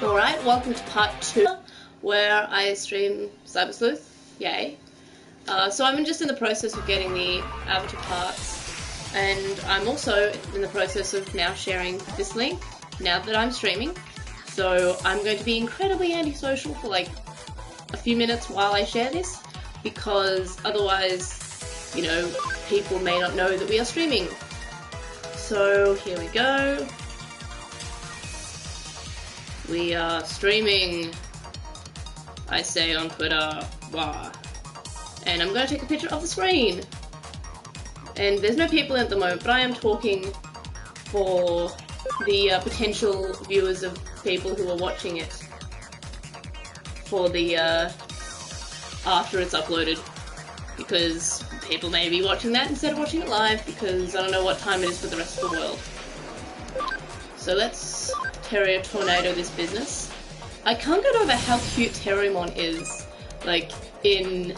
Alright, welcome to part 2, where I stream Cyber Sleuth. Yay. So I'm just in the process of getting the avatar parts, and I'm also in the process of now sharing this link, now that I'm streaming. So I'm going to be incredibly antisocial for like a few minutes while I share this, because otherwise, you know, people may not know that we are streaming. So here we go. We are streaming, I say on Twitter, wah. And I'm going to take a picture of the screen. And there's no people at the moment, but I am talking for the potential viewers of people who are watching it for the after it's uploaded, because people may be watching that instead of watching it live, because I don't know what time it is for the rest of the world. So let's Terrier Tornado this business. I can't get over how cute Terriermon is, like, in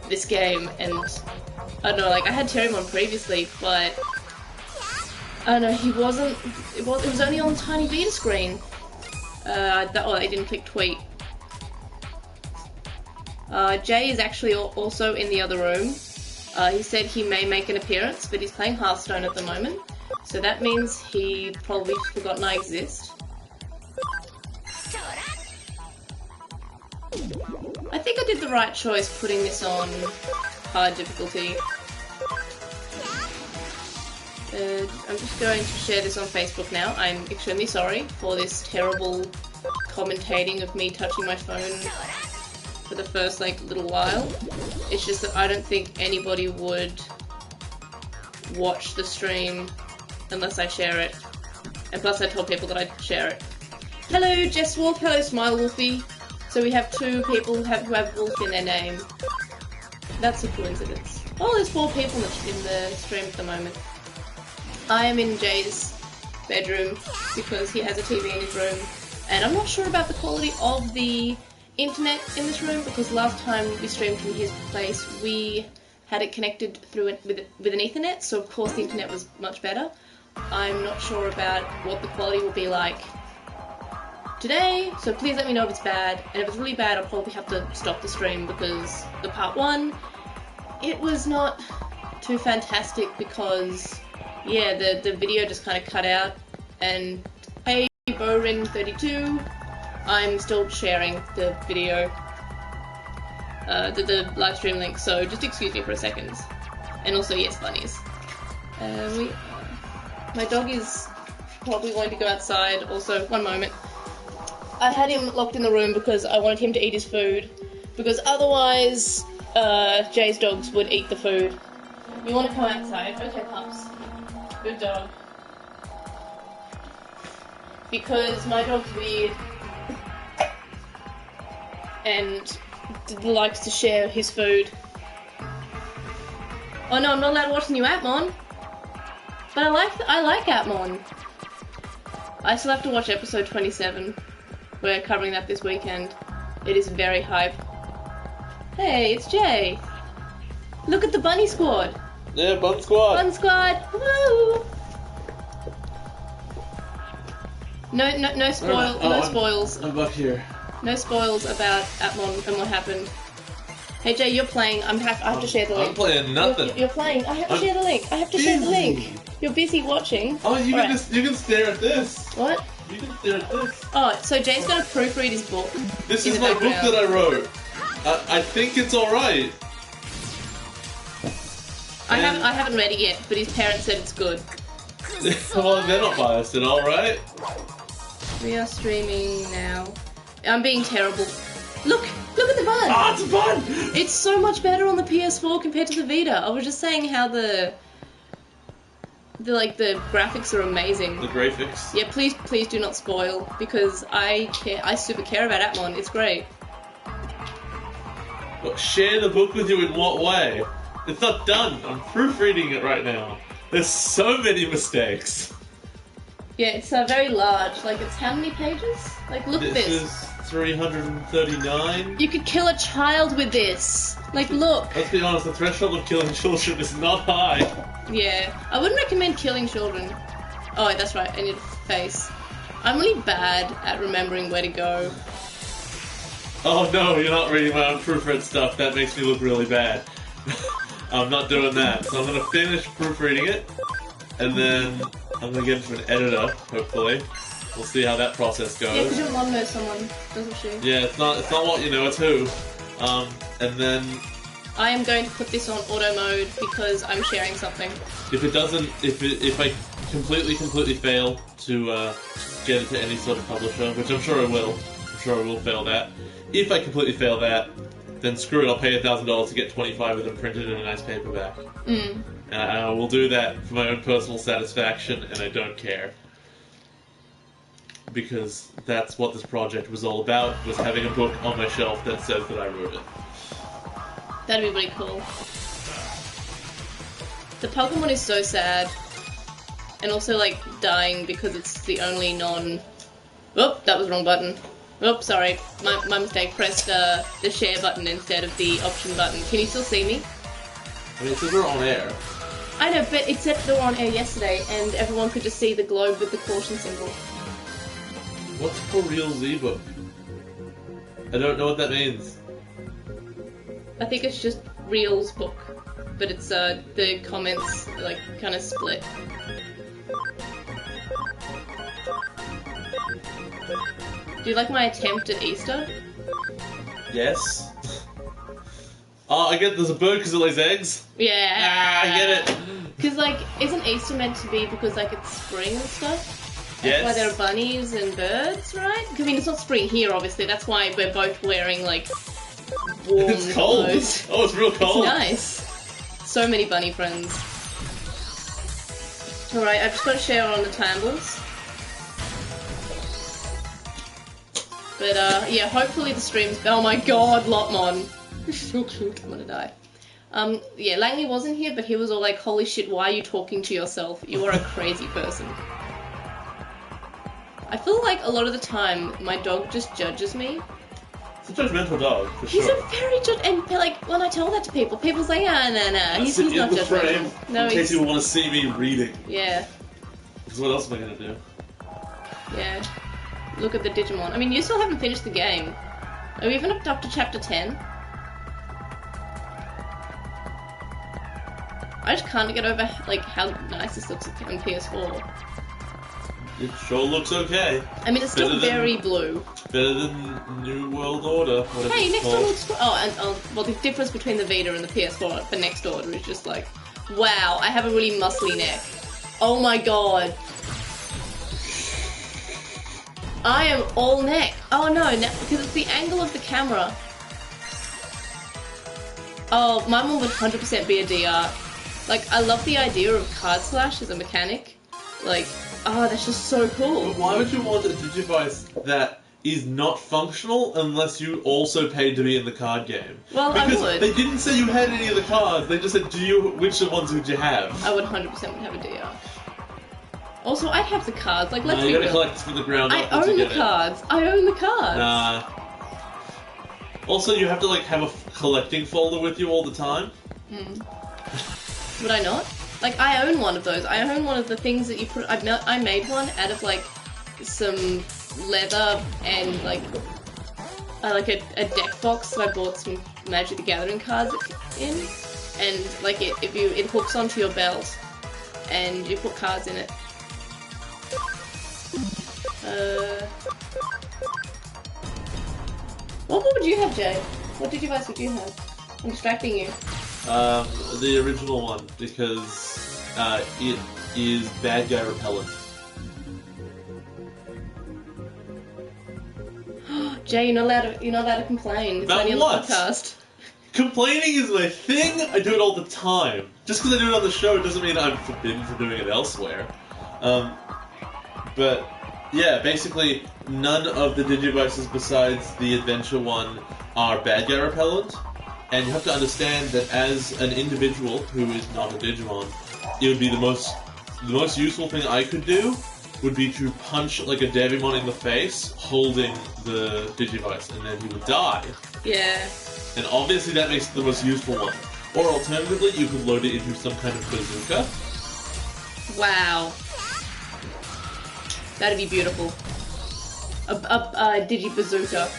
this game, and I don't know, like, I had Terriermon previously, but I don't know, he wasn't, it was only on tiny beta screen. I didn't click tweet. Jay is actually also in the other room. He said he may make an appearance, but he's playing Hearthstone at the moment. So that means he probably forgotten I exist. I think I did the right choice putting this on hard difficulty. I'm just going to share this on Facebook now. I'm extremely sorry for this terrible commentating of me touching my phone for the first like little while. It's just that I don't think anybody would watch the stream unless I share it. And plus I told people that I'd share it. Hello Jess Wolf, hello Smile Wolfie. So we have two people who have Wolf in their name. That's a coincidence. Oh, there's 4 people in the stream at the moment. I am in Jay's bedroom because he has a TV in his room. And I'm not sure about the quality of the internet in this room, because last time we streamed from his place we had it connected through with an Ethernet, so of course the internet was much better. I'm not sure about what the quality will be like today, so please let me know if it's bad, and if it's really bad I'll probably have to stop the stream, because the part 1, it was not too fantastic because, yeah, the video just kind of cut out, and hey, Borin32, I'm still sharing the video, the live stream link, so just excuse me for a second. And also, yes, bunnies. My dog is probably going to go outside. Also, one moment. I had him locked in the room because I wanted him to eat his food, because otherwise Jay's dogs would eat the food. You want to come outside? Okay, pups. Good dog. Because my dog's weird and likes to share his food. Oh no, I'm not allowed to watch the new Atmon. But I like Atmon. I still have to watch episode 27. We're covering that this weekend. It is very hype. Hey, it's Jay. Look at the bunny squad. Yeah, Bun Squad. Bun squad. Woo! No spoils. I'm back here. No spoils about Atmon and what happened. Hey Jay, you're playing. I have to share the link. I'm playing nothing. You're playing. I have to share the link. I have to share the link. You're busy watching. Oh, you can stare at this. What? You can stare at this. Oh, so Jay's gonna proofread his book. This is my book that I wrote. I think it's alright. I haven't read it yet, but his parents said it's good. Well, they're not biased at all, right? We are streaming now. I'm being terrible. Look at the bun! Ah, it's a bun! It's so much better on the PS4 compared to the Vita. I was just saying how the graphics are amazing. The graphics? Yeah, please do not spoil, because I super care about Atmon. It's great. But share the book with you in what way? It's not done. I'm proofreading it right now. There's so many mistakes. Yeah, it's very large. Like, it's how many pages? Like, look at this. This is 339. You could kill a child with this. Like, look. Let's be honest, the threshold of killing children is not high. Yeah, I wouldn't recommend killing children. Oh, that's right, I need a face. I'm really bad at remembering where to go. Oh no, you're not reading my own proofread stuff. That makes me look really bad. I'm not doing that. So I'm going to finish proofreading it, and then I'm going to get into an editor, hopefully. We'll see how that process goes. Yeah, because your mom knows someone, doesn't she? Yeah, it's not what you know, it's who. And then... I am going to put this on auto mode because I'm sharing something. If it doesn't... If I completely fail to get it to any sort of publisher, which I'm sure I will. I'm sure I will fail that. If I completely fail that, then screw it, I'll pay $1,000 to get 25 of them printed in a nice paperback. And I will do that for my own personal satisfaction, and I don't care. Because that's what this project was all about, was having a book on my shelf that says that I wrote it. That'd be really cool. The Pokemon is so sad. And also, like, dying because it's the only non... Oh, that was the wrong button. Oh, sorry. My mistake. Pressed the share button instead of the option button. Can you still see me? I mean, it says we're on air. I know, but it said they were on air yesterday, and everyone could just see the globe with the caution symbol. What's for real Z-book? I don't know what that means. I think it's just Reels book, but it's the comments like kind of split. Do you like my attempt at Easter? Yes. Oh, I get there's a bird because it lays eggs? Yeah. Ah, I get it. Because, like, isn't Easter meant to be because, like, it's spring and stuff? That's Yes. why there are bunnies and birds, right? I mean, it's not spring here, obviously. That's why we're both wearing, like, warm It's cold. clothes. Oh, it's real cold. It's nice. So many bunny friends. Alright, I've just got to share on the Tambles. But, yeah, hopefully the stream's... Oh my god, Lotmon. I'm gonna die. Yeah, Langley wasn't here, but he was all like, holy shit, why are you talking to yourself? You are a crazy person. I feel like a lot of the time, my dog just judges me. It's a judgmental dog, for He's sure. a very and like, when I tell that to people, people say, ah, no, he's Sit not in the frame judgmental. No, in case you want to see me reading. Yeah, Because what else am I going to do? yeah. Look at the Digimon. I mean, you still haven't finished the game. Are we even up to chapter 10? I just can't get over, like, how nice this looks on PS4. It sure looks okay. I mean, it's still very blue. Better than New World Order, whatever Hey, it's Next called. Order looks... Oh, well, the difference between the Vita and the PS4 for Next Order is just like, wow, I have a really muscly neck. Oh my god. I am all neck. Oh no, because it's the angle of the camera. Oh, my one would 100% be a DR. Like, I love the idea of Card Slash as a mechanic. Like, oh, that's just so cool. But why would you want a Digivice that is not functional unless you also paid to be in the card game? Well, because I would. they didn't say you had any of the cards, they just said, which ones would you have? I would 100% would have a DR. Also, I'd have the cards. Like, let's No, be you gotta real. collect from the ground I up once you own the get it. cards. I own the cards. Nah. Also, you have to like have a collecting folder with you all the time. Would I not? Like, I own one of those. I own one of the things that you put... I made one out of, like, some leather and, like a deck box that I bought some Magic the Gathering cards in. And, like, it hooks onto your belt and you put cards in it. What would you have, Jay? What Digivice would you have? I'm distracting you. The original one, because it is bad guy repellent. Jay, you're not allowed to complain. It's About only on what? the podcast. Complaining is my thing. I do it all the time. Just because I do it on the show doesn't mean I'm forbidden from doing it elsewhere. But yeah, basically none of the Digivices besides the Adventure one are bad guy repellent. And you have to understand that as an individual who is not a Digimon, it would be the most useful thing I could do would be to punch like a Devimon in the face holding the Digivice, and then he would die. Yeah. And obviously that makes it the most useful one. Or alternatively, you could load it into some kind of bazooka. Wow. That'd be beautiful. A Digi bazooka.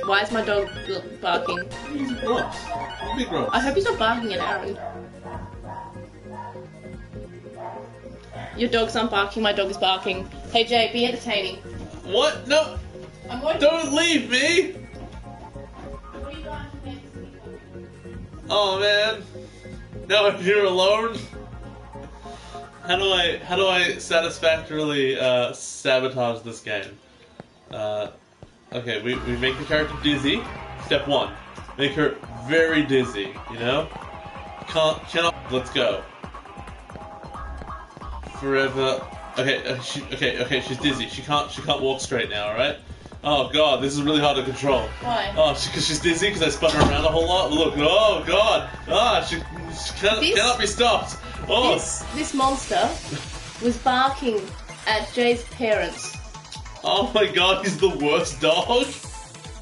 Why is my dog barking? He's gross. He's a big gross. I hope he's not barking at Aaron. Your dog's not barking, my dog is barking. Hey Jay, be entertaining. What? No! Don't leave me! Oh man. Now I'm here alone. How do I satisfactorily sabotage this game? Okay, we make the character dizzy. Step 1. Make her very dizzy, you know? Cannot let's go. Forever. Okay, she's dizzy. She can't walk straight now, alright? Oh god, this is really hard to control. Why? Oh, because she's dizzy because I spun her around a whole lot. Look, oh god. Ah, she cannot be stopped. Oh. This monster was barking at Jay's parents. Oh my god, he's the worst dog.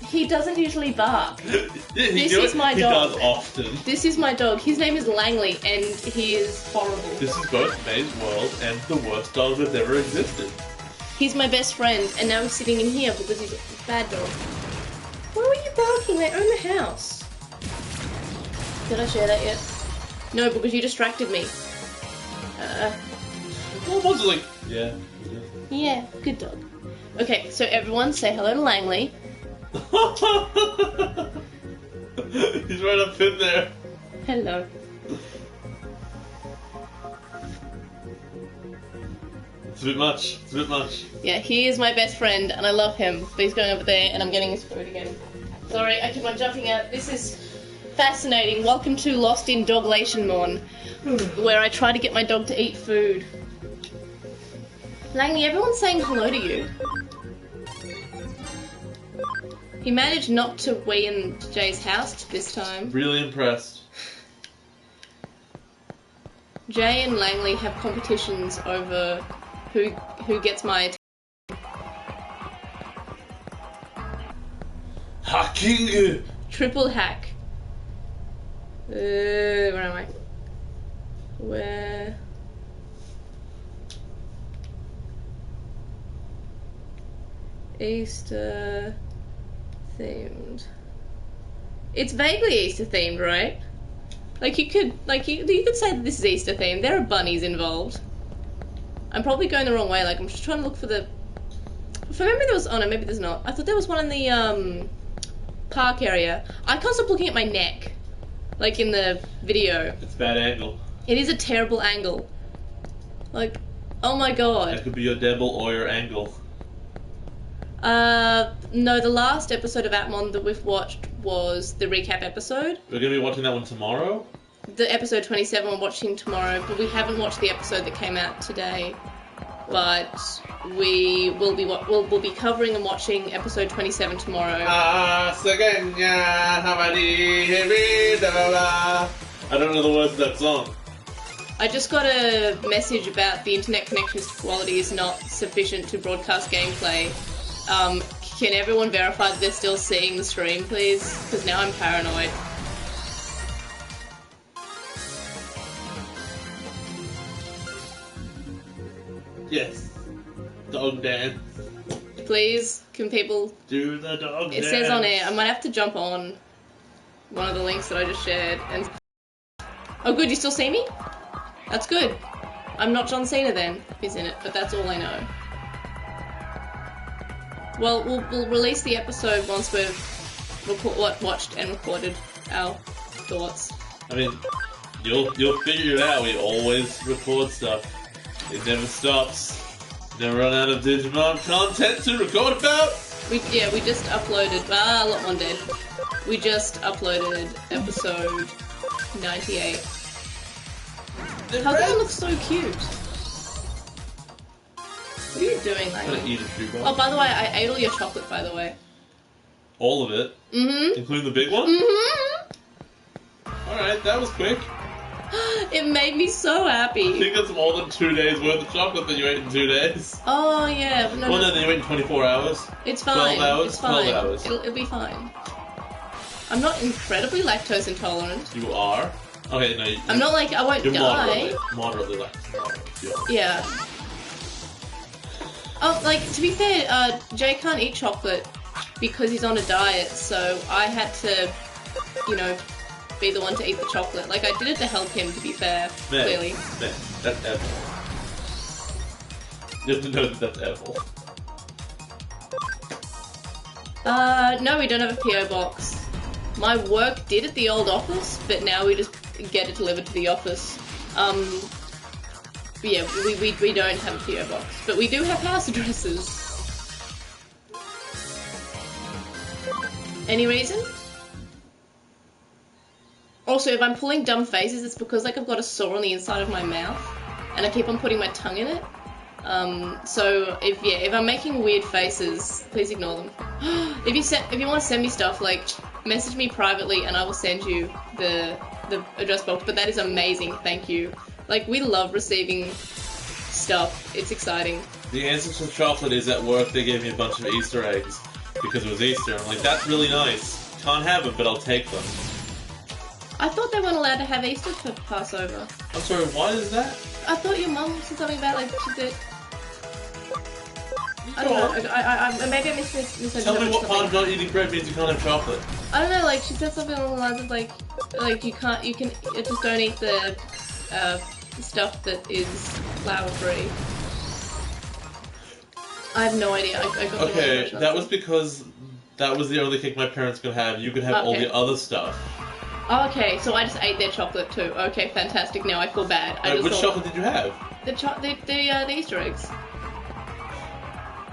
He doesn't usually bark. Yeah, This is my he dog. He does often. This is my dog. His name is Langley, and he is horrible. This is both May's world and the worst dog that's ever existed. He's my best friend, and now he's sitting in here because he's a bad dog. Why were you barking? They own the house. Did I share that yet? No, because you distracted me. Well, was it like... Yeah. Yeah, good dog. Okay, so everyone say hello to Langley. He's right up in there. Hello. It's a bit much. It's a bit much. Yeah, he is my best friend, and I love him. But he's going over there, and I'm getting his food again. Sorry, I keep on jumping out. This is fascinating. Welcome to Lost in Doglationmon, where I try to get my dog to eat food. Langley, everyone's saying hello to you. He managed not to wee in Jay's house this time. Really impressed. Jay and Langley have competitions over who gets my attention. Hacking! Triple hack. Where am I? Where? Easter themed. It's vaguely Easter themed, right? Like you could say that this is Easter themed. There are bunnies involved. I'm probably going the wrong way. Like I'm just trying to look for the. If I remember there was. Oh no, maybe there's not. I thought there was one in the park area. I can't stop looking at my neck, like in the video. It's a bad angle. It is a terrible angle. Like, oh my god. That could be your devil or your angle. No, the last episode of Atmon that we've watched was the recap episode. We're going to be watching that one tomorrow? The episode 27 we're watching tomorrow, but we haven't watched the episode that came out today. But we will be covering and watching episode 27 tomorrow. I don't know the words of that song. I just got a message about the internet connection quality is not sufficient to broadcast gameplay. Can everyone verify that they're still seeing the stream, please? Because now I'm paranoid. Yes. Dog dance. Please, can people... Do the dog dance. It says on air. I might have to jump on one of the links that I just shared and... Oh good, you still see me? That's good. I'm not John Cena then, if he's in it, but that's all I know. Well, we'll release the episode once we've watched and recorded our thoughts. I mean, you'll figure it out. We always record stuff. It never stops. Never run out of Digimon content to record about. We just uploaded. Lot did. We just uploaded episode 98. How looks so cute. What are you doing, like? I'm gonna eat a shoe box. Oh, by the way, I ate all your chocolate, by the way. All of it? Mm-hmm. Including the big one? Mm-hmm. Alright, that was quick. It made me so I happy. think that's more than 2 days worth of chocolate that you ate in 2 days. Oh, yeah. But No, you ate in 24 hours. It's fine. 12 hours? It's fine. 12 hours. It'll be fine. I'm not incredibly lactose intolerant. You are? Okay, no. I'm not like I won't You're die. moderately lactose. Yeah. Oh, like, to be fair, Jay can't eat chocolate because he's on a diet, so I had to, you know, be the one to eat the chocolate. Like, I did it to help him, to be fair, clearly. Man, that's evil. You have to know that that's evil. No, we don't have a PO box. My work did at the old office, but now we just get it delivered to the office. But yeah, we don't have a PO box, but we do have house addresses. Any reason? Also, if I'm pulling dumb faces, it's because like I've got a sore on the inside of my mouth, and I keep on putting my tongue in it. So if I'm making weird faces, please ignore them. If you want to send me stuff, like message me privately, and I will send you the address box. But that is amazing, thank you. Like, we love receiving stuff. It's exciting. The answer to chocolate is at work they gave me a bunch of Easter eggs because it was Easter. I'm like, that's really nice. Can't have them, but I'll take them. I thought they weren't allowed to have Easter for Passover. I'm sorry, why is that? I thought your mum said something about, like, she did... I don't know, I maybe I misunderstood. Tell me what part of not eating bread means you can't have chocolate. I don't know, like, she said something along the lines of, like you just don't eat the, stuff that is flour-free. I have no idea. I got okay, that was because that was the only cake my parents could have. You could have all the other stuff. Oh, okay, so I just ate their chocolate too. Okay, fantastic. Now I feel bad. Which chocolate did you have? The Easter eggs.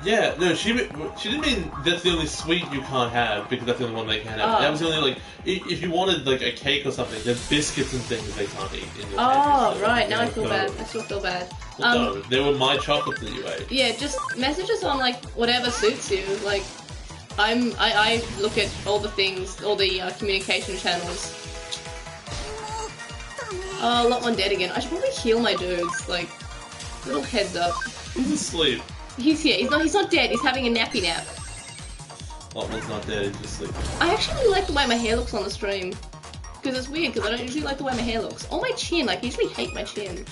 Yeah, no, she didn't mean that's the only sweet you can't have because that's the only one they can have. Oh. That was the only, like, if you wanted, like, a cake or something, there's biscuits and things they can't eat in your Oh, so, right, now I feel bad. I still feel bad. Well, no, they were my chocolates that you ate. Yeah, just message us on, like, whatever suits you. Like, I look at all the things, all the communication channels. Oh, Lot 1 dead again. I should probably heal my dudes, like, little heads up. He's asleep. He's here. He's not dead. He's having a nappy nap. Lot 1's not dead, he's just asleep. I actually really like the way my hair looks on the stream. Because it's weird, because I don't usually like the way my hair looks. Or my chin, like, I usually hate my chin.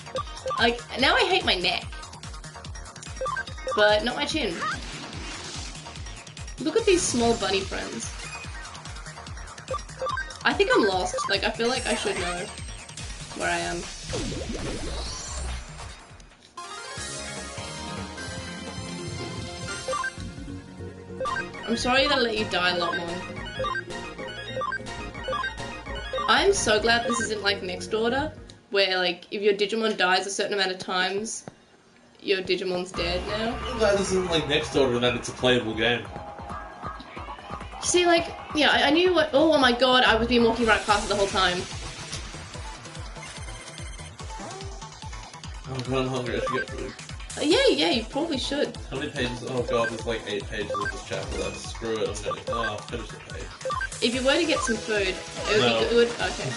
Like, now I hate my neck. But not my chin. Look at these small bunny friends. I think I'm lost. Like, I feel like I should know where I am. I'm sorry that I let you die, Lotmon. I'm so glad this isn't like Next Order, where like if your Digimon dies a certain amount of times, your Digimon's dead now. I'm glad this isn't like Next Order and that it's a playable game. See, like, yeah, I knew what. Oh my god, I was being walking right past it the whole time. Oh god, I'm hungry, I should get food. Yeah, you probably should. How many pages? Oh god, there's like 8 pages of this chapter left. Screw it, I'm gonna finish the page. If you were to get some food, it would be good. Okay.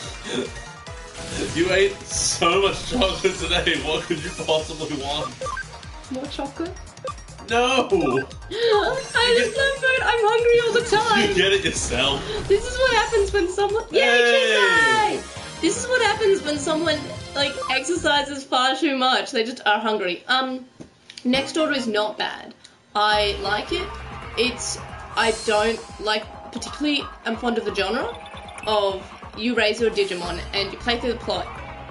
You ate so much chocolate today, what could you possibly want? More chocolate? No! I just love food, I'm hungry all the time! You get it yourself. This is what happens when someone— Yay, This is what happens when someone, like, exercises far too much. They just are hungry. Next Order is not bad. I like it. I don't like, particularly, I'm fond of the genre of you raise your Digimon and you play through the plot,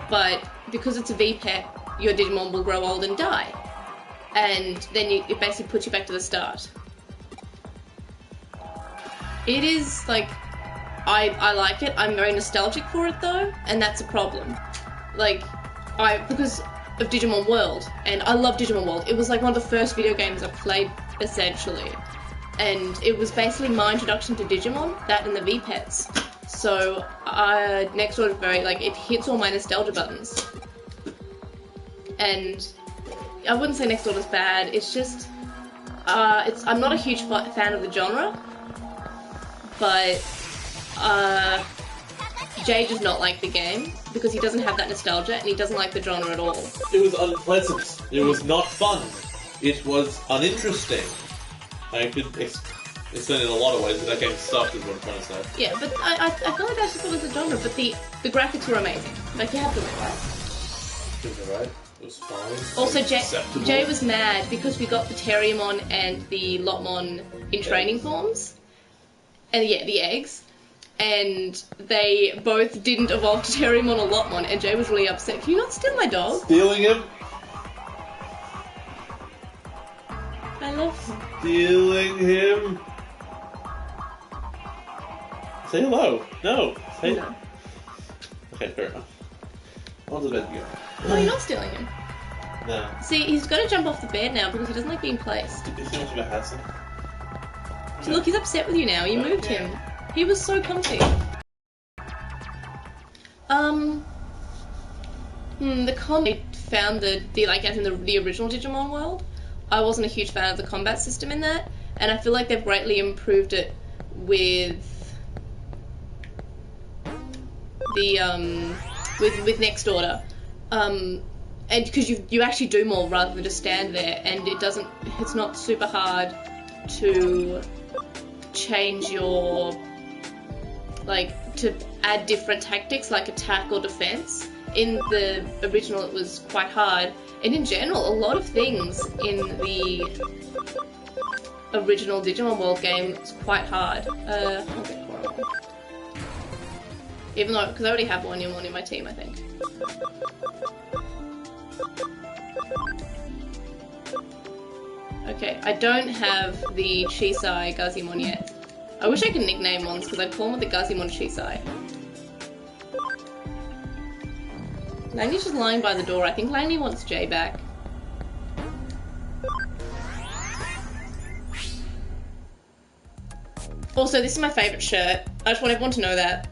but because it's a VPET, your Digimon will grow old and die. And then it basically puts you back to the start. It is, like, I like it. I'm very nostalgic for it though, and that's a problem. Like, because of Digimon World, and I love Digimon World. It was like one of the first video games I played, essentially. And it was basically my introduction to Digimon, that and the VPETs. So, Next Order is very, like, it hits all my nostalgia buttons. And I wouldn't say Next Order's bad, it's just, I'm not a huge fan of the genre, but Jay does not like the game because he doesn't have that nostalgia and he doesn't like the genre at all. It was unpleasant. It was not fun. It was uninteresting. I could It's done in a lot of ways, but that game sucked is what I'm trying to say. Yeah, but I feel like that's just what it's a genre, but the graphics were amazing. Like, you have to admit, right? It was alright. It was fine. Also, Acceptable. Jay was mad because we got the Terriermon and the Lotmon in training forms. And yeah, the eggs. And they both didn't evolve to Terriermon or Lotmon, and Jay was really upset. Can you not steal my dog? Stealing him? I love him. Stealing him? Say hello. No. Say No. Okay, fair enough. On to bed again. No, you're not stealing him. No. See, he's got to jump off the bed now because he doesn't like being placed. Is he much of a hassle? So look, he's upset with you now. You moved him. He was so comfy. The combat found the like as in the original Digimon world, I wasn't a huge fan of the combat system in that, and I feel like they've greatly improved it with the with Next Order. And because you actually do more rather than just stand there, and it's not super hard to change your, like, to add different tactics like attack or defense. In the original it was quite hard, and in general a lot of things in the original Digimon World game is quite hard. I'll get Coral. Even though, because I already have Wanyamon in my team, I think. Okay, I don't have the Chisai Guzimon yet. I wish I could nickname ones because I'd call them the Guzimon Chisai. Langley's just lying by the door. I think Langley wants Jay back. Also, this is my favourite shirt. I just want everyone to know that.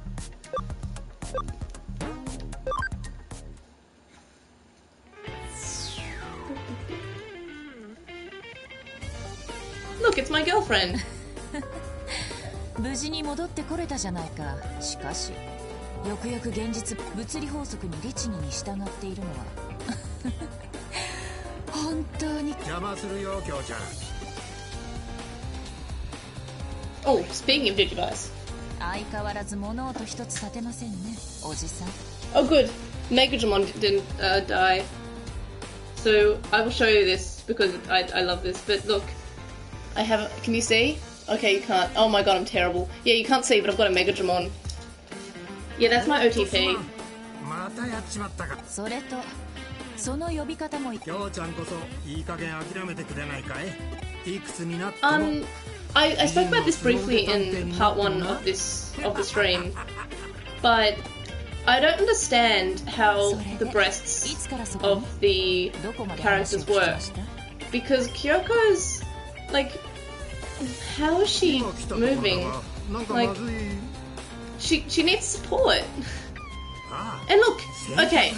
Look, it's my girlfriend. 無事に戻ってこれたじゃないか。しかし、よくよく現実物理法則に律儀に従っているのは本当に邪魔するよ、京ちゃん。Oh, speaking of Digivice. 相変わらず物音一つ立てませんね、おじさん。Oh, good. Megajimon didn't die. So I will show you this because I love this. But look, I have. Can you see? Okay, you can't. Oh my god, I'm terrible. Yeah, you can't see, but I've got a Megajimon. Yeah, that's my OTP. またやっちまったか。それとその呼び方も。京ちゃんこそいい加減諦めてくれないかい。いくつになっても。I spoke about this briefly in part 1 of the stream, but I don't understand how the breasts of the characters work, because Kyoko's, like, how is she moving? Like, she needs support. And look, okay,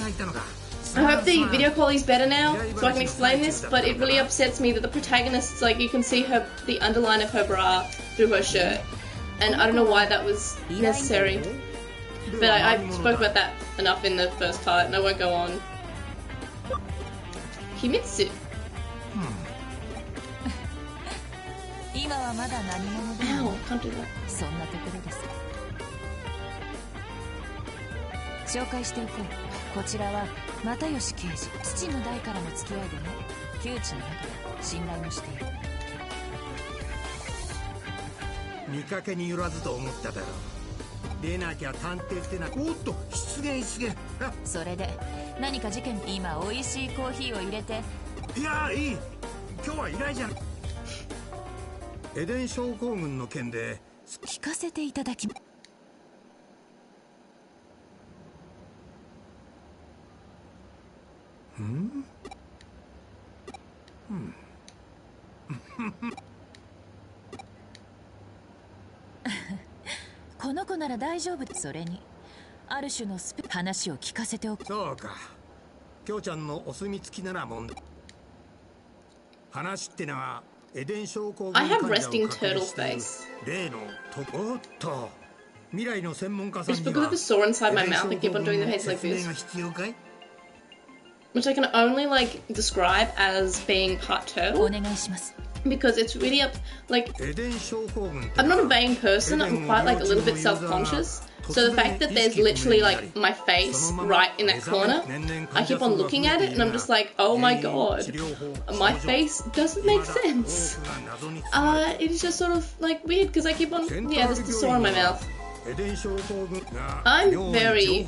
I hope the video quality is better now, so I can explain this, but it really upsets me that the protagonist's, like, you can see the underline of her bra through her shirt, and I don't know why that was necessary, but I spoke about that enough in the first part, and I won't go on. Kimitsu. Ow, can't do that. 紹介しておこう。こちらは又吉刑事。父の代からの付き合いでね、旧知の中で信頼もしている。見かけによらずと思っただろう。でなきゃ探偵ってな。おっと、出現。それで何か事件。今美味しいコーヒーを入れて。いやいい。今日は依頼じゃん。エデン症候群の件で聞かせていただき。この子なら大丈夫。それにある種の話を聞かせておく。そうか、京ちゃんのお墨付きなら問題。話ってのはエデン症候群患者を確認している例のと。おっと、未来の専門家さんには It's because of the sore inside my mouth. I keep on doing the face like this, が必要かいwhich I can only, like, describe as being part turtle. お願いします。because it's really like, I'm not a vain person, I'm quite like a little bit self-conscious. So the fact that there's literally like my face right in that corner, I keep on looking at it and I'm just like, oh my god, my face doesn't make sense. It is just sort of like weird because I keep on, yeah, there's the sore on my mouth. I'm very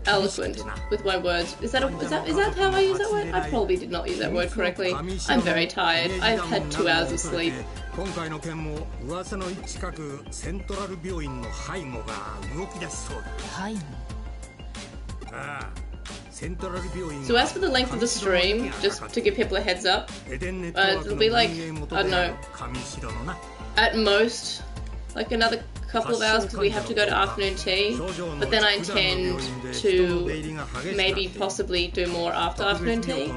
eloquent with my words. Is that how I use that word? I probably did not use that word correctly. I'm very tired. I've had 2 hours of sleep. So as for the length of the stream, just to give people a heads up, it'll be like, I don't know, at most, like another couple of hours because we have to go to afternoon tea, but then I intend to maybe possibly do more after afternoon tea.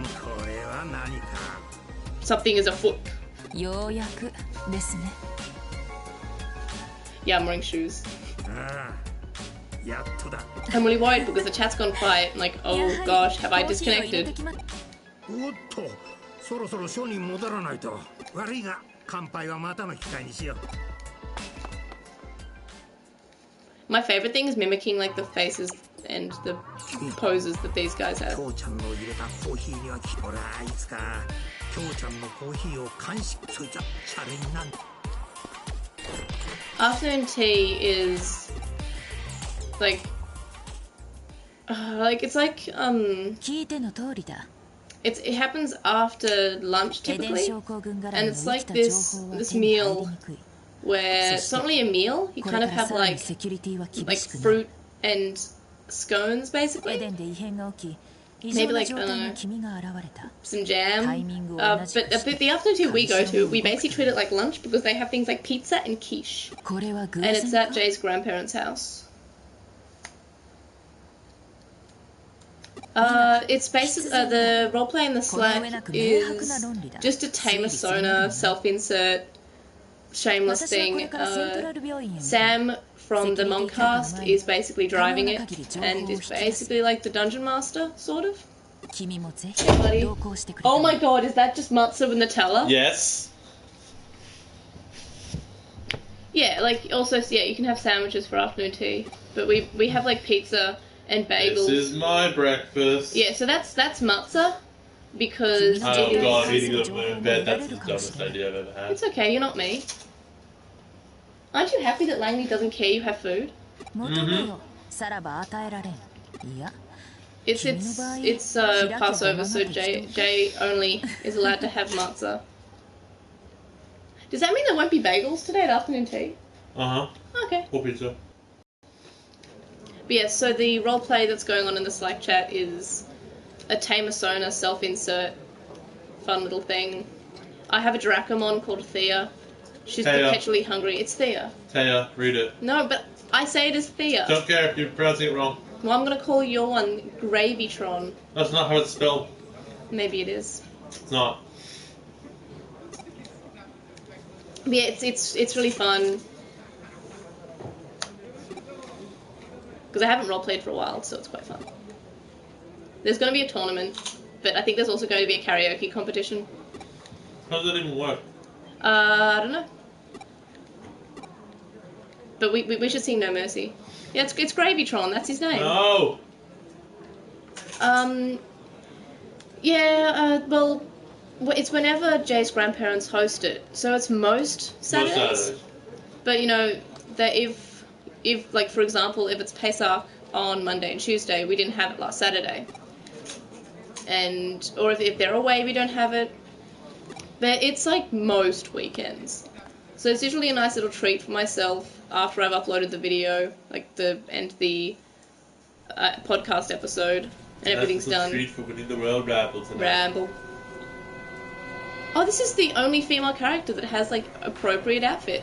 Something is afoot. Yeah, I'm wearing shoes. I'm really worried because the chat's gone quiet. I'm like, oh gosh, have I disconnected? My favorite thing is mimicking like the faces and the poses that these guys have. Afternoon tea is like it's like it happens after lunch typically, and it's like this meal where it's not really a meal. You kind of have like fruit and scones basically. Maybe like some jam. But the afternoon tea we go to, we basically treat it like lunch because they have things like pizza and quiche, and it's at Jay's grandparents' house. It's basically the roleplay in the Slack is just a tame a Sona self-insert shameless thing. Sam from the Moncast is basically driving it and is basically like the dungeon master, sort of. Hey, buddy. Oh my god, is that just matzo with Nutella? Yes. Yeah, like also, yeah, you can have sandwiches for afternoon tea, but we have like pizza and bagels. This is my breakfast. Yeah, so that's matzo because oh god, eating it in bed, that's the dumbest idea I've ever had. It's okay, you're not me. Aren't you happy that Langley doesn't care you have food? Mm-hmm. It's Passover, so Jay only is allowed to have matzah. Does that mean there won't be bagels today at afternoon tea? Uh-huh. Okay. Or pizza. But yeah, so the roleplay that's going on in the Slack chat is a Tame Sona self-insert fun little thing. I have a Dracomon called Thea. She's perpetually hungry. It's Thea. Thea, read it. No, but I say it as Thea. Don't care if you're pronouncing it wrong. Well, I'm going to call your one Gravytron. That's not how it's spelled. Maybe it is. It's not. But yeah, it's really fun. Because I haven't roleplayed for a while, so it's quite fun. There's going to be a tournament, but I think there's also going to be a karaoke competition. How does that even work? I don't know. But we should sing No Mercy. Yeah, it's Gravytron, that's his name. No! Yeah, well, it's whenever Jay's grandparents host it. So it's most Saturdays. Most Saturdays. But, you know, if like, for example, if it's Pesach on Monday and Tuesday, we didn't have it last Saturday. Or if they're away, we don't have it. But it's like most weekends. So it's usually a nice little treat for myself after I've uploaded the video, like the podcast episode, and everything's done. Treat for winning the Royal Ramble tonight. Ramble. Oh, this is the only female character that has like appropriate outfit.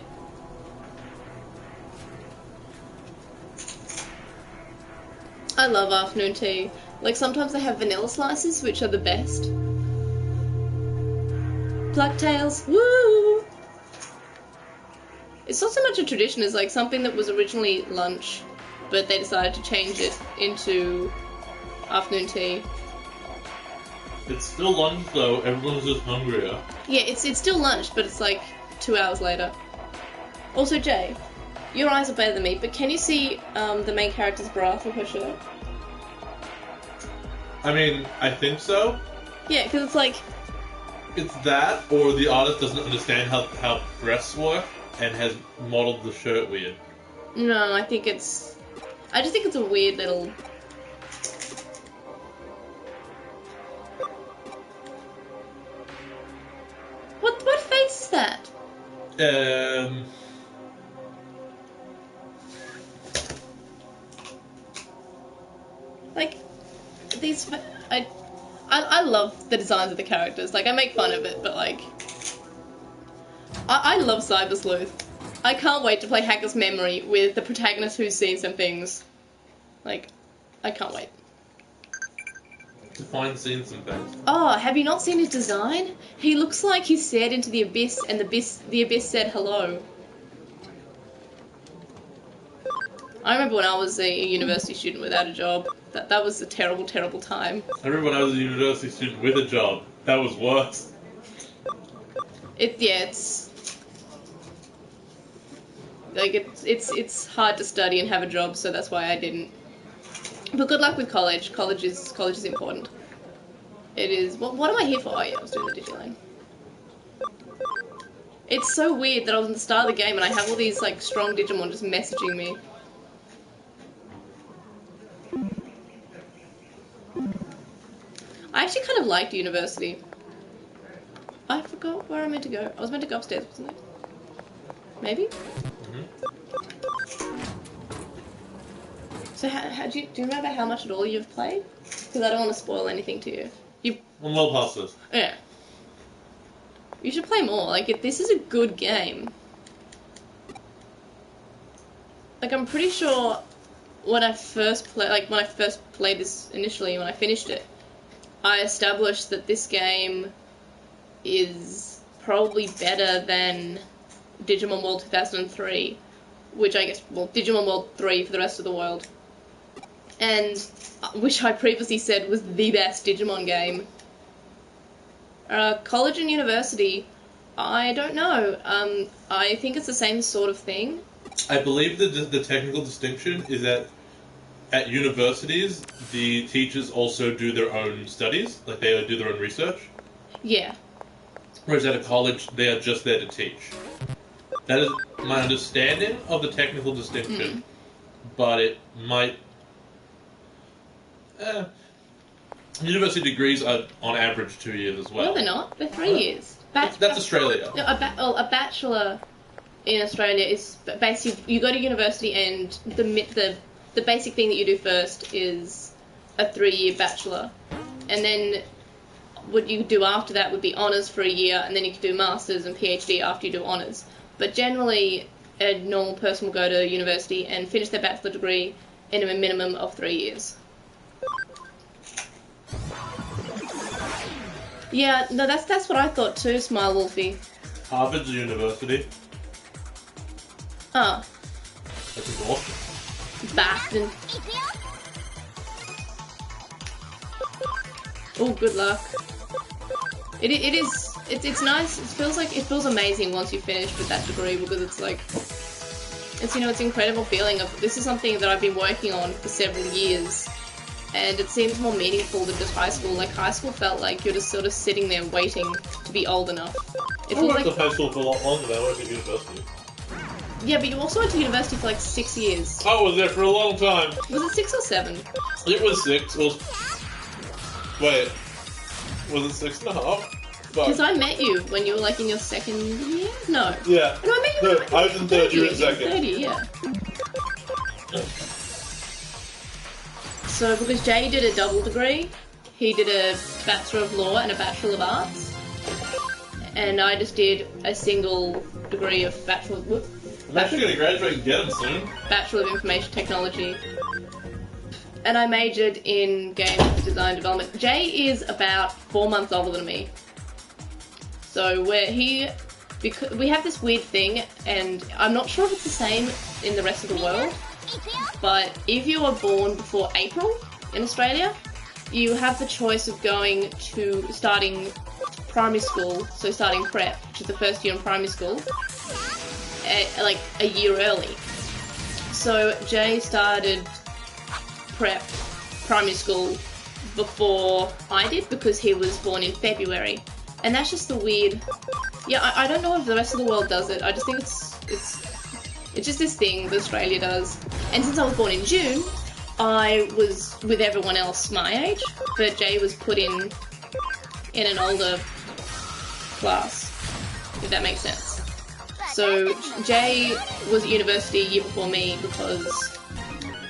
I love afternoon tea. Like sometimes they have vanilla slices, which are the best. Blacktails, woo! It's not so much a tradition as like something that was originally lunch, but they decided to change it into afternoon tea. It's still lunch though, everyone's just hungrier. Yeah, it's still lunch, but it's like 2 hours later. Also, Jay, your eyes are better than me, but can you see the main character's bra through her shirt? I mean, I think so. Yeah, because it's like... It's that, or the artist doesn't understand how breasts work and has modelled the shirt weird. No, I think it's... I just think it's a weird little... What face is that? Like, these... I love the designs of the characters. Like, I make fun of it, but like... I love Cyber Sleuth. I can't wait to play Hacker's Memory with the protagonist who's seen some things. Like, I can't wait. Define seen some things. Oh, have you not seen his design? He looks like he stared into the abyss and the abyss said hello. I remember when I was a university student without a job. That was a terrible, terrible time. I remember when I was a university student with a job. That was worse. It's hard to study and have a job, so that's why I didn't. But good luck with college. College is important. It is. What am I here for? Oh yeah, I was doing the Digimon. It's so weird that I was at the start of the game and I have all these like strong Digimon just messaging me. I actually kind of liked university. I forgot where I meant to go. I was meant to go upstairs, wasn't I? Maybe? So do you remember how much at all you've played? Because I don't want to spoil anything to you. I'm well past this. Yeah. You should play more. Like, this is a good game. Like, I'm pretty sure when I first played this initially, when I finished it, I established that this game is probably better than Digimon World 2003, which I guess, well, Digimon World 3 for the rest of the world, and which I previously said was the best Digimon game. College and university, I don't know. I think it's the same sort of thing. I believe that the technical distinction is that at universities, the teachers also do their own studies, like they do their own research. Yeah. Whereas at a college, they are just there to teach. That is my understanding of the technical distinction, but it might... University degrees are on average 2 years as well. No, they're not. They're 3 years. That's Australia. No, a bachelor in Australia is basically you go to university and the basic thing that you do first is a 3-year bachelor, and then what you do after that would be honours for a year, and then you can do masters and PhD after you do honours. But generally, a normal person will go to university and finish their bachelor degree in a minimum of 3 years. Yeah, no, that's what I thought too, Smile Wolfie. Harvard's a university. Oh. That's exhausting. Bastard. Oh, good luck. It's nice. It feels amazing once you finish with that degree, because it's like, it's incredible feeling of, this is something that I've been working on for several years, and it seems more meaningful than just high school. Like, high school felt like you're just sort of sitting there waiting to be old enough. It I worked at high school for a lot longer than I worked at university. Yeah, but you also went to university for like 6 years. I was there for a long time. Was it 6 or 7? It was 6. Wait. Was it 6.5? Because I met you when you were like in your second year? No. Yeah. No, I met you No, I was in third, you were in second. Third year, yeah. So, because Jay did a double degree, he did a Bachelor of Law and a Bachelor of Arts, and I just did a single degree of Bachelor of... I'm actually going to graduate and get them soon. Bachelor of Information Technology. And I majored in game design development. Jay is about 4 months older than me. So because we have this weird thing, and I'm not sure if it's the same in the rest of the world, but if you were born before April in Australia, you have the choice of going to starting primary school, so starting prep, which is the first year in primary school, like a year early. So Jay started prep primary school before I did because he was born in February, and that's just the weird. Yeah, I don't know if the rest of the world does it. I just think it's just this thing that Australia does. And since I was born in June, I was with everyone else my age, but Jay was put in an older class, if that makes sense. So Jay was at university a year before me because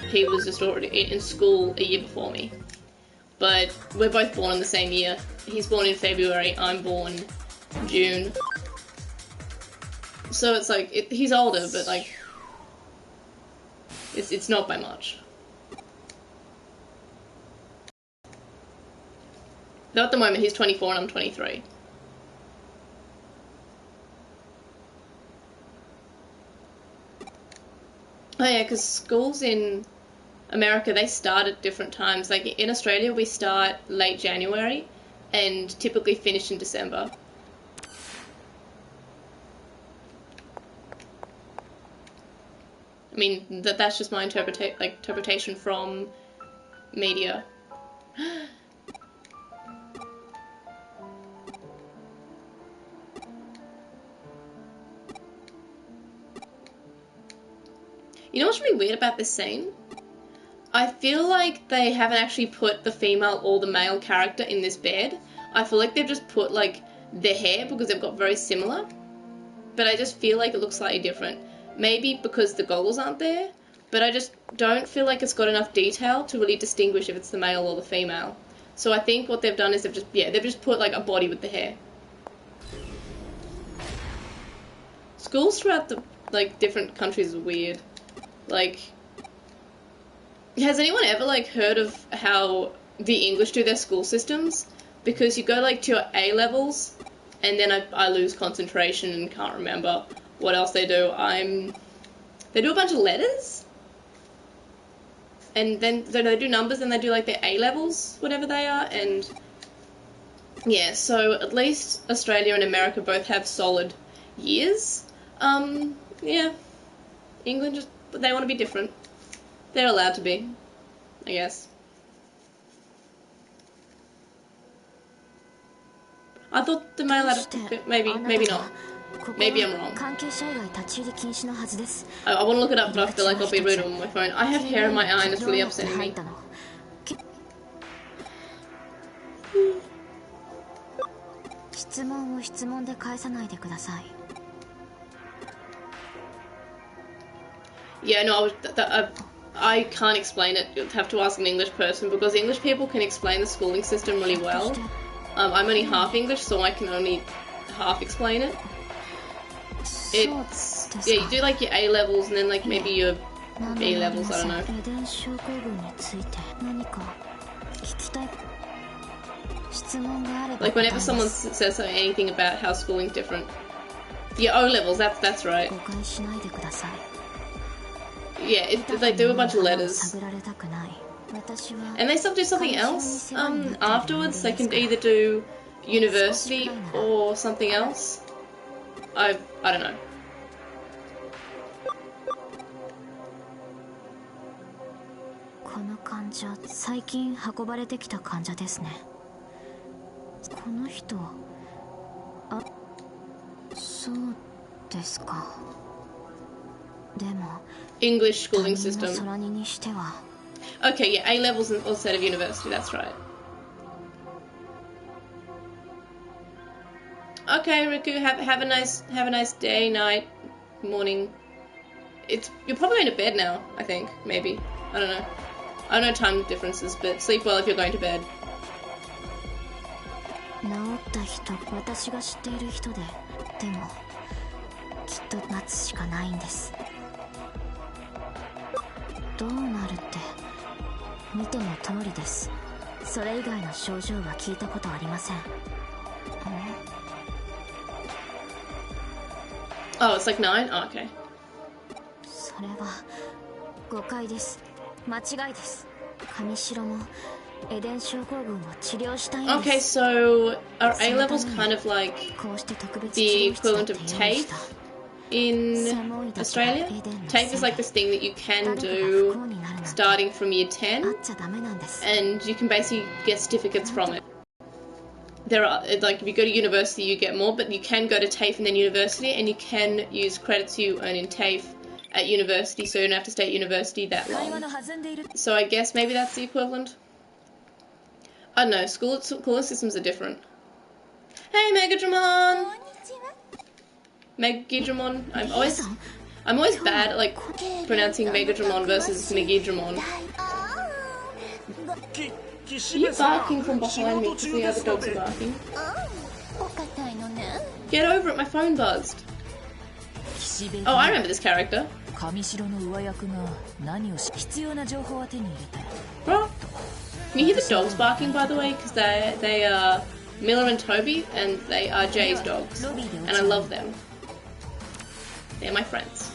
he was just already in school a year before me. But we're both born in the same year. He's born in February, I'm born in June. So it's like, he's older, but like, it's not by much. Though at the moment he's 24 and I'm 23. Oh yeah, because schools in America, they start at different times. Like in Australia, we start late January and typically finish in December. I mean, that's just my interpretation from media. You know what's really weird about this scene? I feel like they haven't actually put the female or the male character in this bed. I feel like they've just put like their hair because they've got very similar. But I just feel like it looks slightly different. Maybe because the goggles aren't there, but I just don't feel like it's got enough detail to really distinguish if it's the male or the female. So I think what they've done is they've just put like a body with the hair. Schools throughout the like different countries are weird. Like, has anyone ever like heard of how the English do their school systems? Because you go like to your A levels, and then I lose concentration and can't remember what else they do. They do a bunch of letters, and then so they do numbers, and they do like their A levels, whatever they are, and yeah. So at least Australia and America both have solid years. Yeah, England just. But they want to be different. They're allowed to be, I guess. I thought the male had maybe not. Maybe I'm wrong. I want to look it up, but I feel like I'll be rude on my phone. I have hair in my eye and it's really upsetting me. Yeah, no, I can't explain it. You'll have to ask an English person because English people can explain the schooling system really well. I'm only half English, so I can only half explain it. It's, yeah, you do like your A levels and then like maybe your B levels, I don't know. Like whenever someone says anything about how schooling's different. Yeah, O levels, that's right. Yeah, they do a bunch of letters. And they still do something else afterwards. They can either do university or something else. I don't know. English schooling system. Okay, yeah, A levels instead of university, that's right. Okay, Riku, have a nice day, night, morning. You're probably going to bed now, I think, maybe. I don't know. I don't know time differences, but sleep well if you're going to bed. Oh, it's like 9? Oh, okay. Okay, so are A levels kind of like the equivalent of TAFE in Australia? TAFE is like this thing that you can do starting from year 10, and you can basically get certificates from it. There are, like, if you go to university you get more, but you can go to TAFE and then university, and you can use credits you earn in TAFE at university, so you don't have to stay at university that long. So I guess maybe that's the equivalent. I don't know, school systems are different. Hey Megadramon! Megidramon. I'm always bad at like pronouncing Megadramon versus Megidramon. Are you barking from behind me because the other dogs are barking? Get over it, my phone buzzed. Oh, I remember this character. Bro, can you hear the dogs barking, by the way? Because they are Miller and Toby, and they are Jay's dogs, and I love them. They're my friends.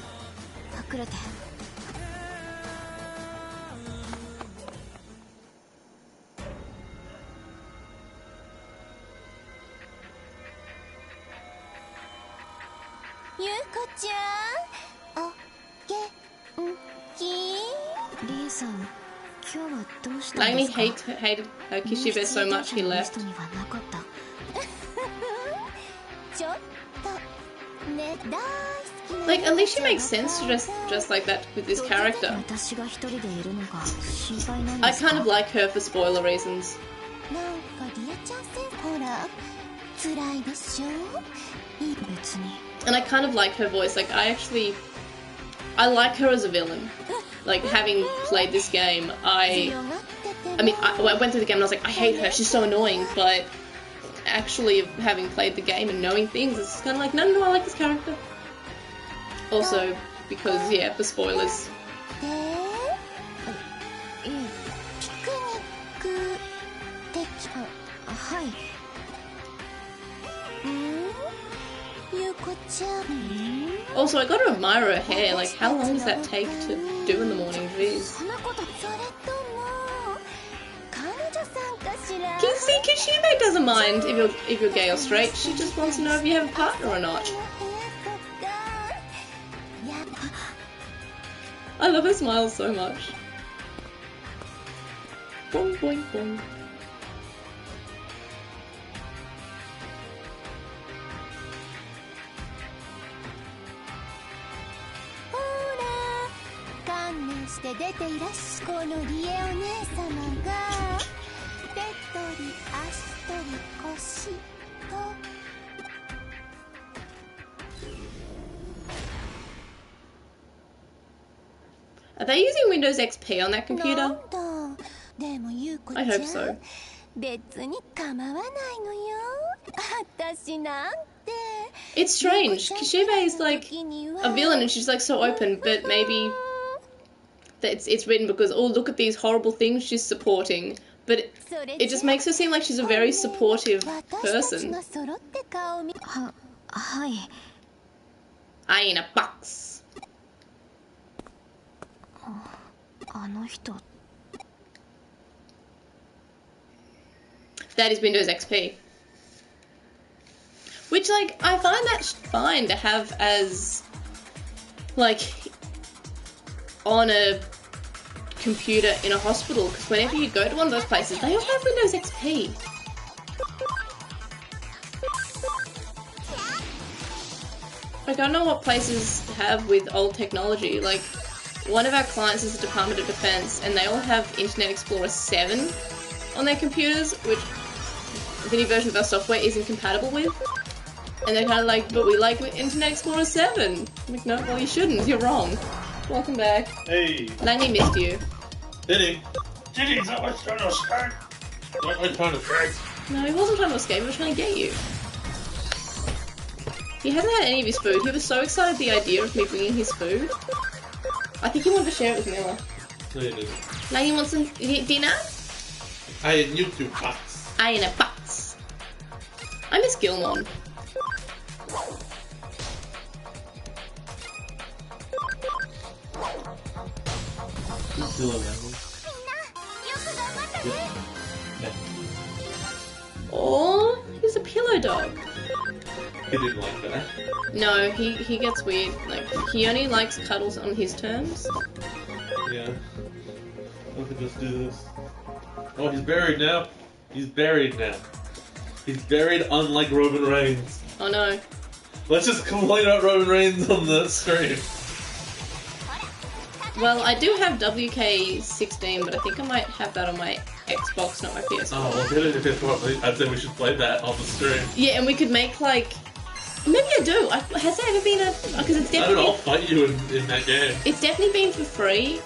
Langley hated Kishibe so much he left. Like, at least she makes sense to dress like that with this character. I kind of like her for spoiler reasons. And I kind of like her voice. Like, I like her as a villain. Like, having played this game, I went through the game and I was like, I hate her, she's so annoying, but actually having played the game and knowing things, it's kind of like, no, I like this character. Also, because, yeah, for spoilers. Also, I gotta admire her hair. Like, how long does that take to do in the morning? Jeez. Can you see, Kishibe doesn't mind if you're gay or straight. She just wants to know if you have a partner or not. I love her smile so much. Boing, boing, boing. Are they using Windows XP on that computer? I hope so. It's strange. Kishibe is like a villain and she's like so open, but maybe it's written because, oh, look at these horrible things she's supporting. But it just makes her seem like she's a very supportive person. I in a box. That is Windows XP. Which, like, I find that fine to have as, like, on a computer in a hospital, because whenever you go to one of those places, they all have Windows XP. Like, I don't know what places have with old technology. Like, one of our clients is the Department of Defense, and they all have Internet Explorer 7 on their computers, which the new version of our software isn't compatible with. And they're kind of like, but we like Internet Explorer 7. I'm like, no, well, you shouldn't. You're wrong. Welcome back. Hey. Lanny missed you. Did he? Is that what's trying to escape? What was trying to escape? No, he wasn't trying to escape. He was trying to get you. He hasn't had any of his food. He was so excited at the idea of me bringing his food. I think he wanted to share it with Miller. No, you didn't. Lanny wants some dinner? I had YouTube box. I in a box. I miss Gilmon. Still around. Oh, he's a pillow dog. He didn't like that. No, he gets weird. Like, he only likes cuddles on his terms. Yeah. I could just do this. Oh, he's buried now. He's buried now. He's buried unlike Roman Reigns. Oh no. Let's just complain about Roman Reigns on the stream. Well, I do have WK16, but I think I might have that on my Xbox, not my PS4. Oh, well, I'd say we should play that on the stream. Yeah, and we could make, like... Maybe I do. Has there ever been a... Because it's definitely... I don't know, I'll fight you in that game. It's definitely been for free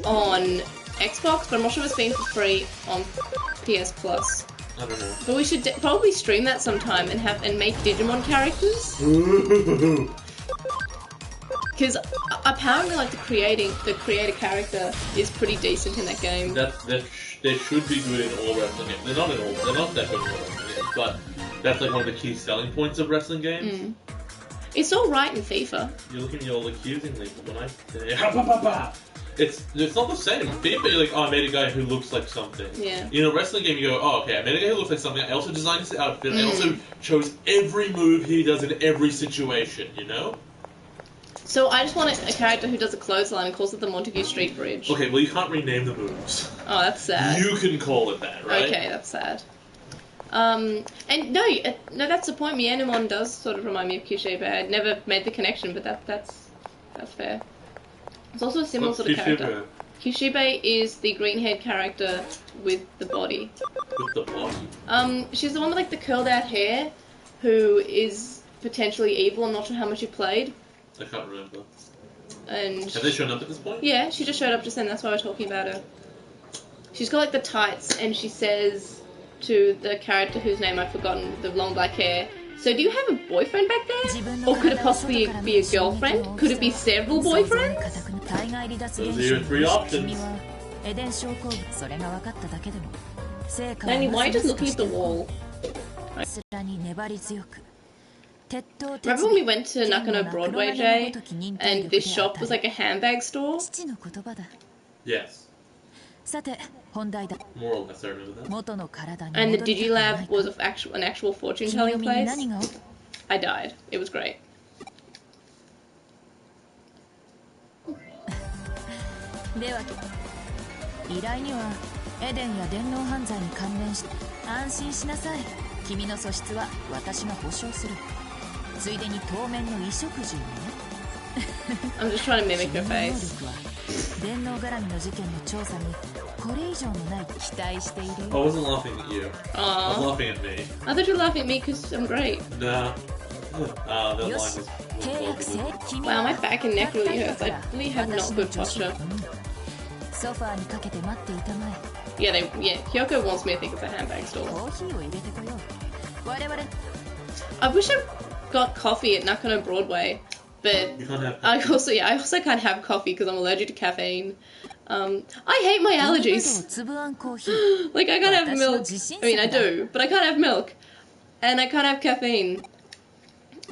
on Xbox, but I'm not sure if it's been for free on PS Plus. I don't know. But we should probably stream that sometime and make Digimon characters. Because apparently, like, the creator character is pretty decent in that game. They should be good in all wrestling games. They're not that good in all wrestling games, but that's like one of the key selling points of wrestling games. It's all right in FIFA. You're looking at me all accusingly, but when I say ha pa pa pa, it's not the same. FIFA, you're like, oh, I made a guy who looks like something. Yeah. In a wrestling game, you go, oh, okay, I made a guy who looks like something. I also designed his outfit. I also chose every move he does in every situation. You know. So I just want a character who does a clothesline and calls it the Montague Street Bridge. Okay, well you can't rename the moves. Oh, that's sad. You can call it that, right? Okay, that's sad. And no, that's the point. Mianimon does sort of remind me of Kishibe. I'd never made the connection, but that's fair. It's also a similar sort of character. Kishibe is the green-haired character with the body. With the body? She's the one with like the curled out hair, who is potentially evil. I'm not sure how much you played. I can't remember. And have they shown up at this point? Yeah, she just showed up just then. That's why we're talking about her. She's got like the tights, and she says to the character whose name I've forgotten, with the long black hair, so do you have a boyfriend back there? Or could it possibly be a girlfriend? Could it be several boyfriends? Those are your three options. Danny, why are you just looking at the wall? Remember when we went to Nakano Broadway, Jay, and this shop was like a handbag store? Yes. More or less, I remember that. And the Digilab was an actual fortune-telling place. I died. It was great. I'm just trying to mimic her face. I wasn't laughing at you. I was laughing at me. I thought you were laughing at me because I'm great. Nah. That line was wow, my back and neck really hurts. I really have not good posture. Yeah, Kyoko wants me to think it's a handbag store. I wish I got coffee at Nakano Broadway, but you can't have I also can't have coffee because I'm allergic to caffeine. I hate my allergies. Like, I can't have milk. I mean, I do, but I can't have milk. And I can't have caffeine.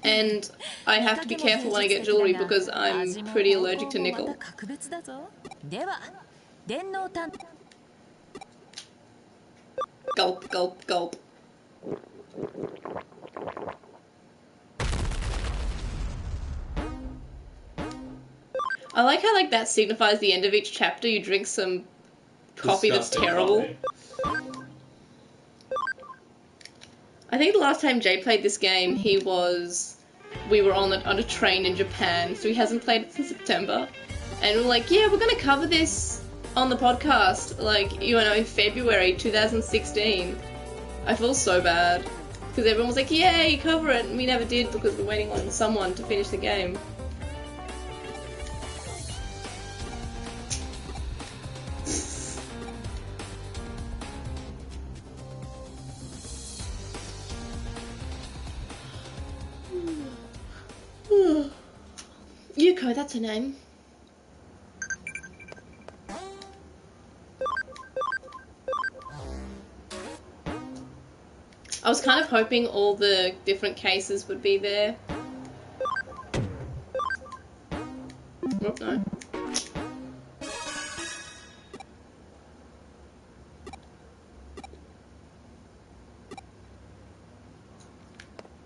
And I have to be careful when I get jewelry because I'm pretty allergic to nickel. Gulp, gulp, gulp. I like how, like, that signifies the end of each chapter. You drink some coffee that's terrible. Coffee. I think the last time Jay played this game, we were on a train in Japan, so he hasn't played it since September. And we're like, yeah, we're gonna cover this on the podcast, like, you know, in February 2016. I feel so bad. Because everyone was like, yay, cover it, and we never did because we're waiting on someone to finish the game. Yuko, that's her name. I was kind of hoping all the different cases would be there. Oh, no.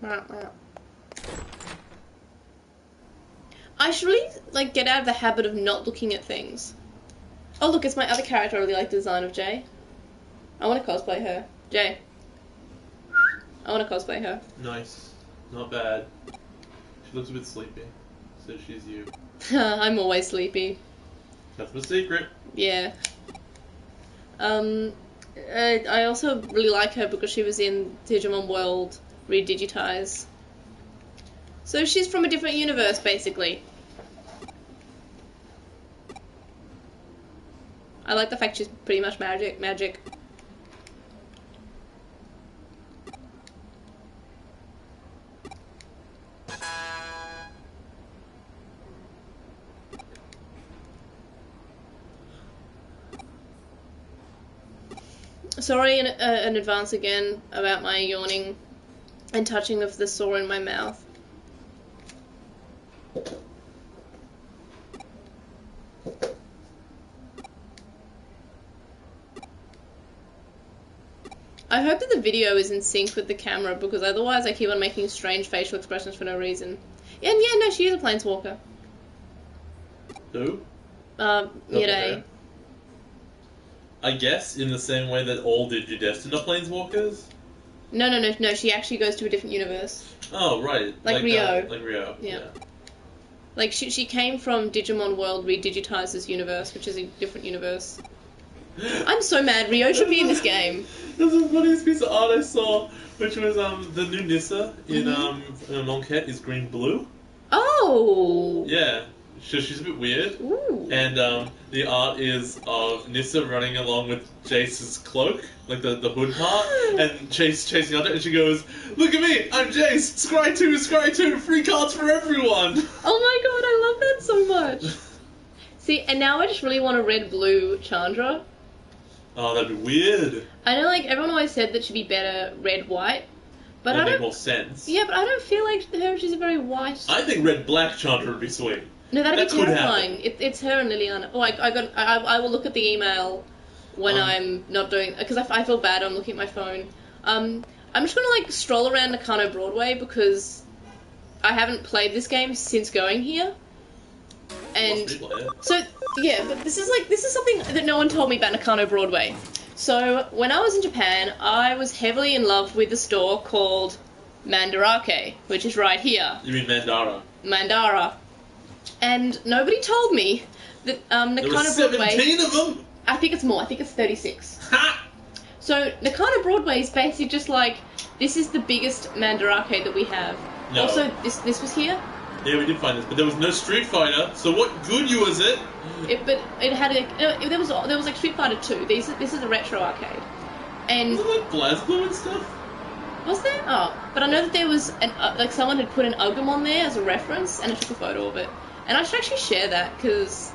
I should really, like, get out of the habit of not looking at things. Oh, look, it's my other character. I really like the design of Jay. I want to cosplay her. Jay. I want to cosplay her. Nice. Not bad. She looks a bit sleepy. So she's you. I'm always sleepy. That's my secret. Yeah. I also really like her because she was in Digimon World Redigitize. So she's from a different universe, basically. I like the fact she's pretty much magic. Sorry in advance again about my yawning and touching of the sore in my mouth. I hope that the video is in sync with the camera because otherwise I keep on making strange facial expressions for no reason. And yeah, no, she is a planeswalker. Who? Mirai. I guess in the same way that all Digidestined are planeswalkers? No, she actually goes to a different universe. Oh, right. Like Rio. Like Rio. Yeah. Like, she came from Digimon World Redigitize's universe, which is a different universe. I'm so mad. Rio should be in this game. That's the funniest piece of art I saw, which was the new Nissa in Monket is green-blue. Oh! Yeah. She's a bit weird. Ooh. And the art is of Nissa running along with Jace's cloak, like the hood part, and Chase chasing after it, and she goes, "Look at me, I'm Jace! Scry 2, free cards for everyone!" Oh my god, I love that so much! See, and now I just really want a red-blue Chandra. Oh, that'd be weird. I know, like, everyone always said that she'd be better red-white, but That'd I make don't... more sense. Yeah, but I don't feel like she's a very white... I think red-black Chandra would be sweet. No, that'd That be could terrifying. It's her and Liliana. Oh, I will look at the email when I'm not doing... Because I feel bad, I'm looking at my phone. I'm just gonna, like, stroll around Nakano Broadway because I haven't played this game since going here. And so, yeah, but this is something that no one told me about Nakano Broadway. So, when I was in Japan, I was heavily in love with a store called Mandarake, which is right here. You mean Mandara? Mandara. And nobody told me that Nakano there were Broadway... 17 of them? I think it's more. I think it's 36. Ha! So, Nakano Broadway is basically just like, this is the biggest Mandarake that we have. No. Also, this was here. Yeah, we did find this, but there was no Street Fighter, so what good was it? But it had there was like Street Fighter 2. This is a retro arcade. And... Wasn't there Blazblue and stuff? Was there? Oh. But I know that there was, like, someone had put an Agumon there as a reference, and I took a photo of it. And I should actually share that, because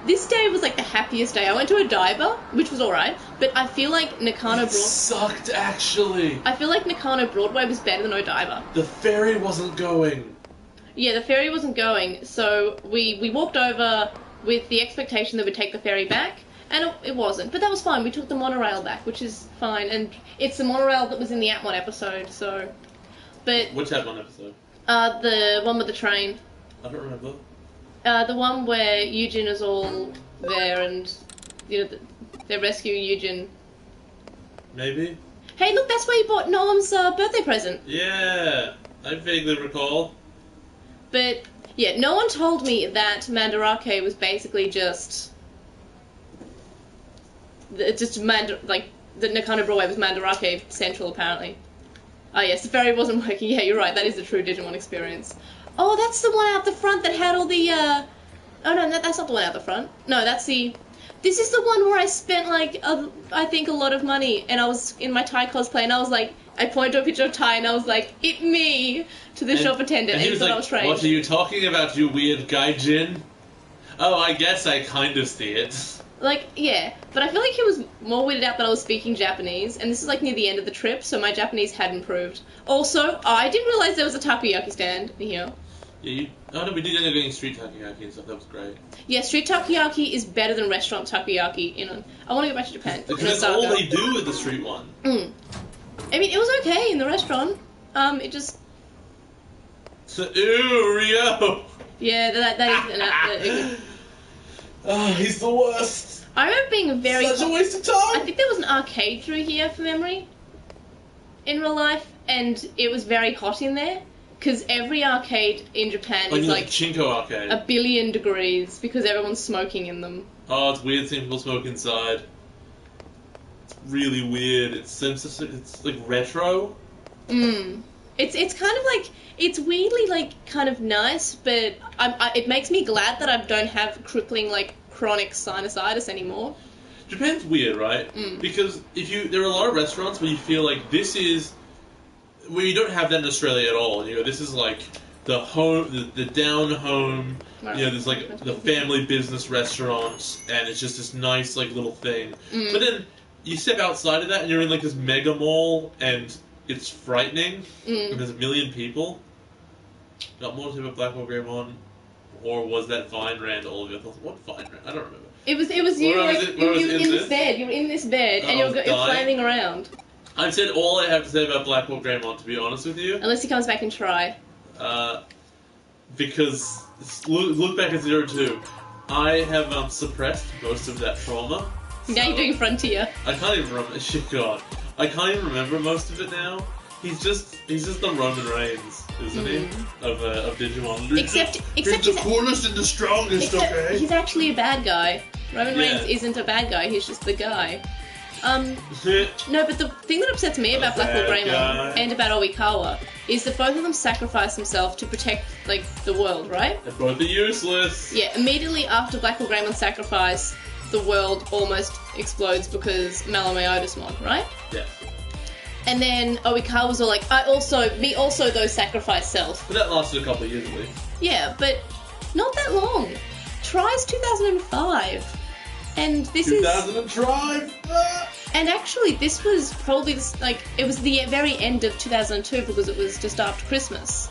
this day was, like, the happiest day. I went to a diver, which was alright, but I feel like Nakano Broadway... sucked, actually. I feel like Nakano Broadway was better than Odaiba. The ferry wasn't going. Yeah, the ferry wasn't going, so we walked over with the expectation that we'd take the ferry back, and it wasn't. But that was fine. We took the monorail back, which is fine, and it's the monorail that was in the Atmon episode, so... But... Which Atmon episode? The one with the train. I don't remember. The one where Eugen is all there and, you know, they're rescuing Eugen. Maybe? Hey, look, that's where you bought Noam's birthday present. Yeah, I vaguely recall. But, yeah, no one told me that Mandarake was basically just... like, the Nakano Broadway was Mandarake Central, apparently. Oh, yes, the ferry wasn't working. Yeah, you're right, that is the true Digimon experience. Oh, that's the one out the front that had all the, Oh, no, that's not the one out the front. No, that's the... This is the one where I spent, like, I think a lot of money, and I was in my Thai cosplay, and I was like... I pointed to a picture of Thai, and I was like, "It me!" to the shop attendant, and he was thought like, I was strange. "What are you talking about, you weird gaijin?" Oh, I guess I kind of see it. Like, yeah, but I feel like he was more weirded out that I was speaking Japanese, and this is like near the end of the trip, so my Japanese had improved. Also, I didn't realise there was a takoyaki stand here. Yeah, oh no, we did end up getting street takoyaki and stuff, that was great. Yeah, street takoyaki is better than restaurant takoyaki. I want to go back to Japan. Because that's all they do with the street one. I mean, it was okay in the restaurant. It just... So, ooh, Rio! Yeah, that is... Oh, he's the worst. I remember being very... Such a waste of time! I think there was an arcade through here, from memory, in real life, and it was very hot in there, because every arcade in Japan is like... Chinko arcade. 1 billion degrees, because everyone's smoking in them. Oh, it's weird seeing people smoke inside. It's really weird. It's like retro. It's kind of like, it's weirdly like kind of nice, but it makes me glad that I don't have crippling like chronic sinusitis anymore. Japan's weird, right? Because there are a lot of restaurants where you feel like this is where you don't have that in Australia at all. You know, this is like the home, the down home. Right. You know, there's like the family business restaurants, and it's just this nice like little thing. But then you step outside of that, and you're in like this mega mall, and it's frightening. And there's 1 million people. Got more to about Blackwell Greymon, or was that Vine Rand all of it? What Vine Rand? I don't remember. It was you were like, you were in this bed. You were in this bed, and you're flaming around. I've said all I have to say about Blackwell Greymon, to be honest with you. Unless he comes back and try. Because look back at 02. I have suppressed most of that trauma. Now you're doing Frontier. I can't even remember. God, I can't even remember most of it now. He's just the Roman Reigns, isn't he? Of Digimon. Except he's the coolest and the strongest. Okay. He's actually a bad guy. Roman Reigns isn't a bad guy. He's just the guy. No, but the thing that upsets me about Blackwell Greymon and about Oikawa is that both of them sacrifice themselves to protect, like, the world, right? They're both useless. Yeah, immediately after Blackwell Greymon's sacrifice, the world almost explodes because Malameodismon, right? Yeah. And then Oikawa's all like, me also those sacrifice self. But that lasted a couple of years at least. Yeah, but not that long. Try's 2005. And this 2005? And actually, this was probably, it was the very end of 2002 because it was just after Christmas.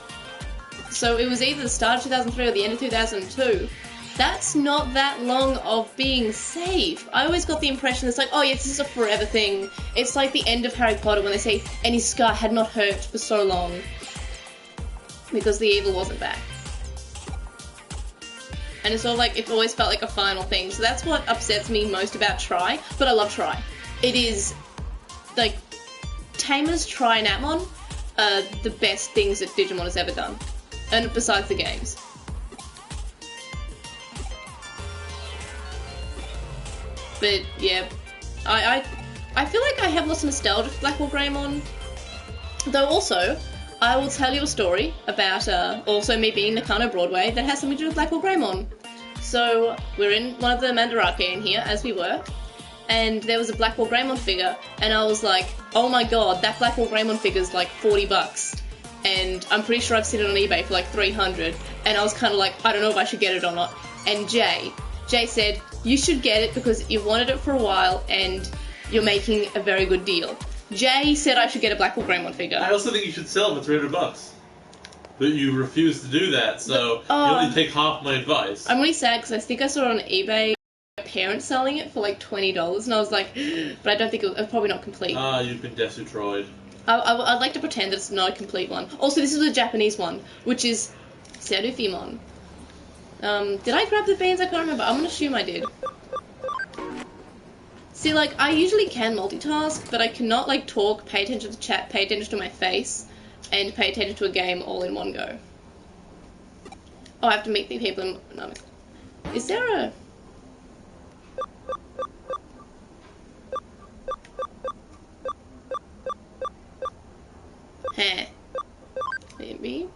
So it was either the start of 2003 or the end of 2002. That's not that long of being safe. I always got the impression it's like, oh yeah, this is a forever thing. It's like the end of Harry Potter when they say any scar had not hurt for so long. Because the evil wasn't back. And it's all like, it always felt like a final thing. So that's what upsets me most about Try, but I love Try. It is, like, Tamer's Try and Atmon are the best things that Digimon has ever done. And besides the games. But, yeah, I feel like I have lots of nostalgia for Blackwell Greymon. Though also, I will tell you a story about also me being Nakano Broadway that has something to do with Blackwell Greymon. So, we're in one of the Mandarake in here, as we were, and there was a Blackwell Greymon figure, and I was like, oh my god, that Blackwell Greymon figure's like $40, and I'm pretty sure I've seen it on eBay for like $300, and I was kind of like, I don't know if I should get it or not. And Jay said, you should get it because you've wanted it for a while, and you're making a very good deal. Jay said I should get a Blackwell Greymon figure. I also think you should sell it for $300. But you refuse to do that, so you only take half my advice. I'm really sad because I think I saw it on eBay, my parents selling it for like $20, and I was like, but I don't think it was probably not complete. You've been desutroyed. I'd like to pretend that it's not a complete one. Also, this is a Japanese one, which is Serufimon. Did I grab the beans? I can't remember. I'm gonna assume I did. See, like, I usually can multitask, but I cannot, like, talk, pay attention to the chat, pay attention to my face, and pay attention to a game all in one go. Oh, I have to meet the people in... No. Is there a... Huh. Maybe?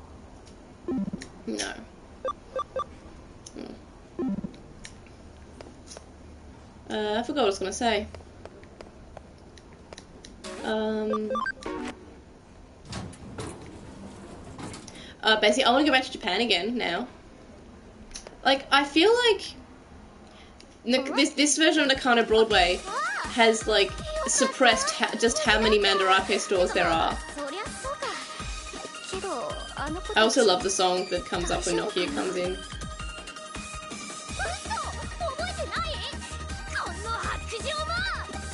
No. I forgot what I was gonna say. Basically, I want to go back to Japan again now. Like, I feel like this version of Nakano Broadway has, like, suppressed just how many Mandarake stores there are. I also love the song that comes up when Nokia comes in.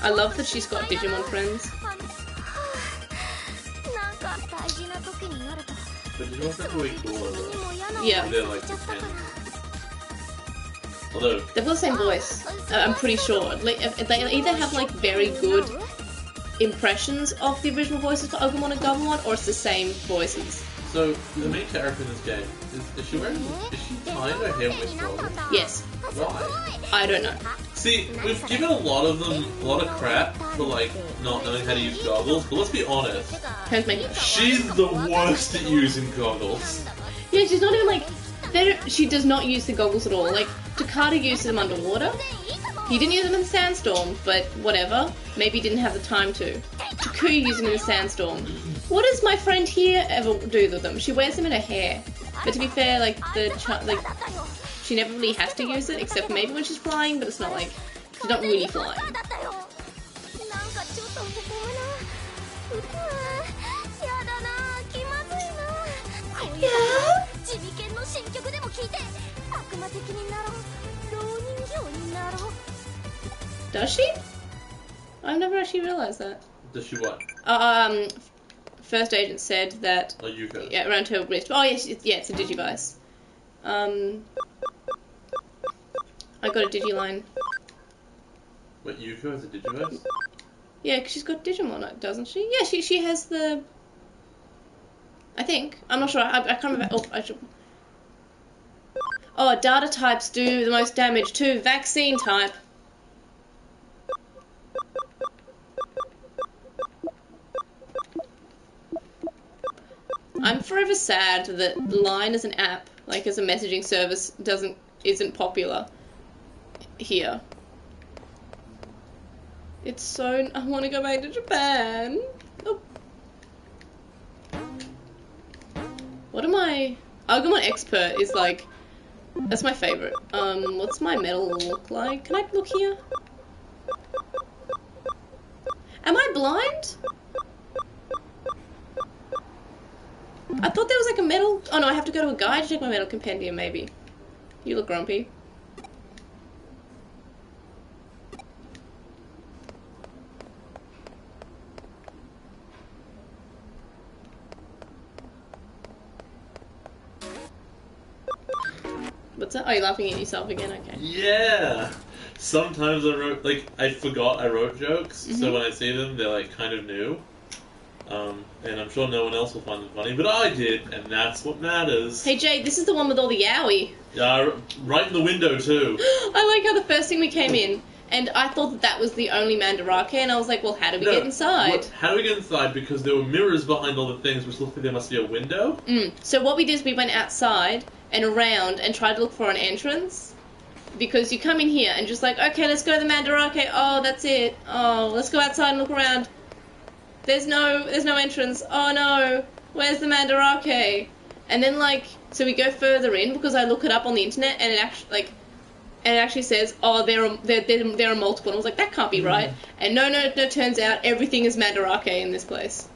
I love that she's got Digimon friends. But Digimon friends are way cooler though. Yeah. They're like the 10. Although They've got the same voice. I'm pretty sure. Like, they either have like very good impressions of the original voices for Agumon and Gabumon, or it's the same voices. So, the main character in this game, is she tying her hair with goggles? Yes. Why? I don't know. See, we've given a lot of them a lot of crap for, like, not knowing how to use goggles, but let's be honest. She's the worst at using goggles. Yeah, she's not even like... She does not use the goggles at all. Like, Takada uses them underwater. He didn't use them in the sandstorm, but whatever. Maybe he didn't have the time to. Takuya uses them in the sandstorm. What does my friend here ever do with them? She wears them in her hair. But to be fair, like, she never really has to use it, except maybe when she's flying, but it's not like... She's not really flying. Yeah? Does she? I've never actually realised that. Does she what? First agent said that... Oh, Yuko. Yeah, around her wrist. Oh, yes, it's a Digivice. I got a Digiline. What, Yuko has a Digivice? Yeah, because she's got Digimon, doesn't she? Yeah, she has the... I think. I'm not sure. I can't remember. Oh, I should... Oh, data types do the most damage too. Vaccine type. I'm forever sad that Line as an app, like as a messaging service, isn't popular here. It's so... I want to go back to Japan. Oh. What am I... Agumon Expert is like... That's my favourite. What's my medal look like? Can I look here? Am I blind? I thought there was like a medal... Oh no, I have to go to a guide to check my medal compendium, maybe. You look grumpy. What's that? Oh, you're laughing at yourself again? Okay. Yeah! Sometimes I forgot I wrote jokes, so when I see them, they're like kind of new. And I'm sure no one else will find them funny, but I did, and that's what matters. Hey Jade, this is the one with all the yaoi. Yeah, right in the window too. I like how the first thing we came in, and I thought that was the only Mandarake, and I was like, well, how do we get inside? How do we get inside? Because there were mirrors behind all the things, which looked like there must be a window. So what we did is we went outside and around and tried to look for an entrance. Because you come in here and just like, okay, let's go to the Mandarake. Oh, that's it. Oh, let's go outside and look around. There's no entrance. Oh no, where's the Mandarake? And then like, so we go further in because I look it up on the internet and it actually says, oh, there are multiple. And I was like, that can't be right. And no, turns out everything is Mandarake in this place.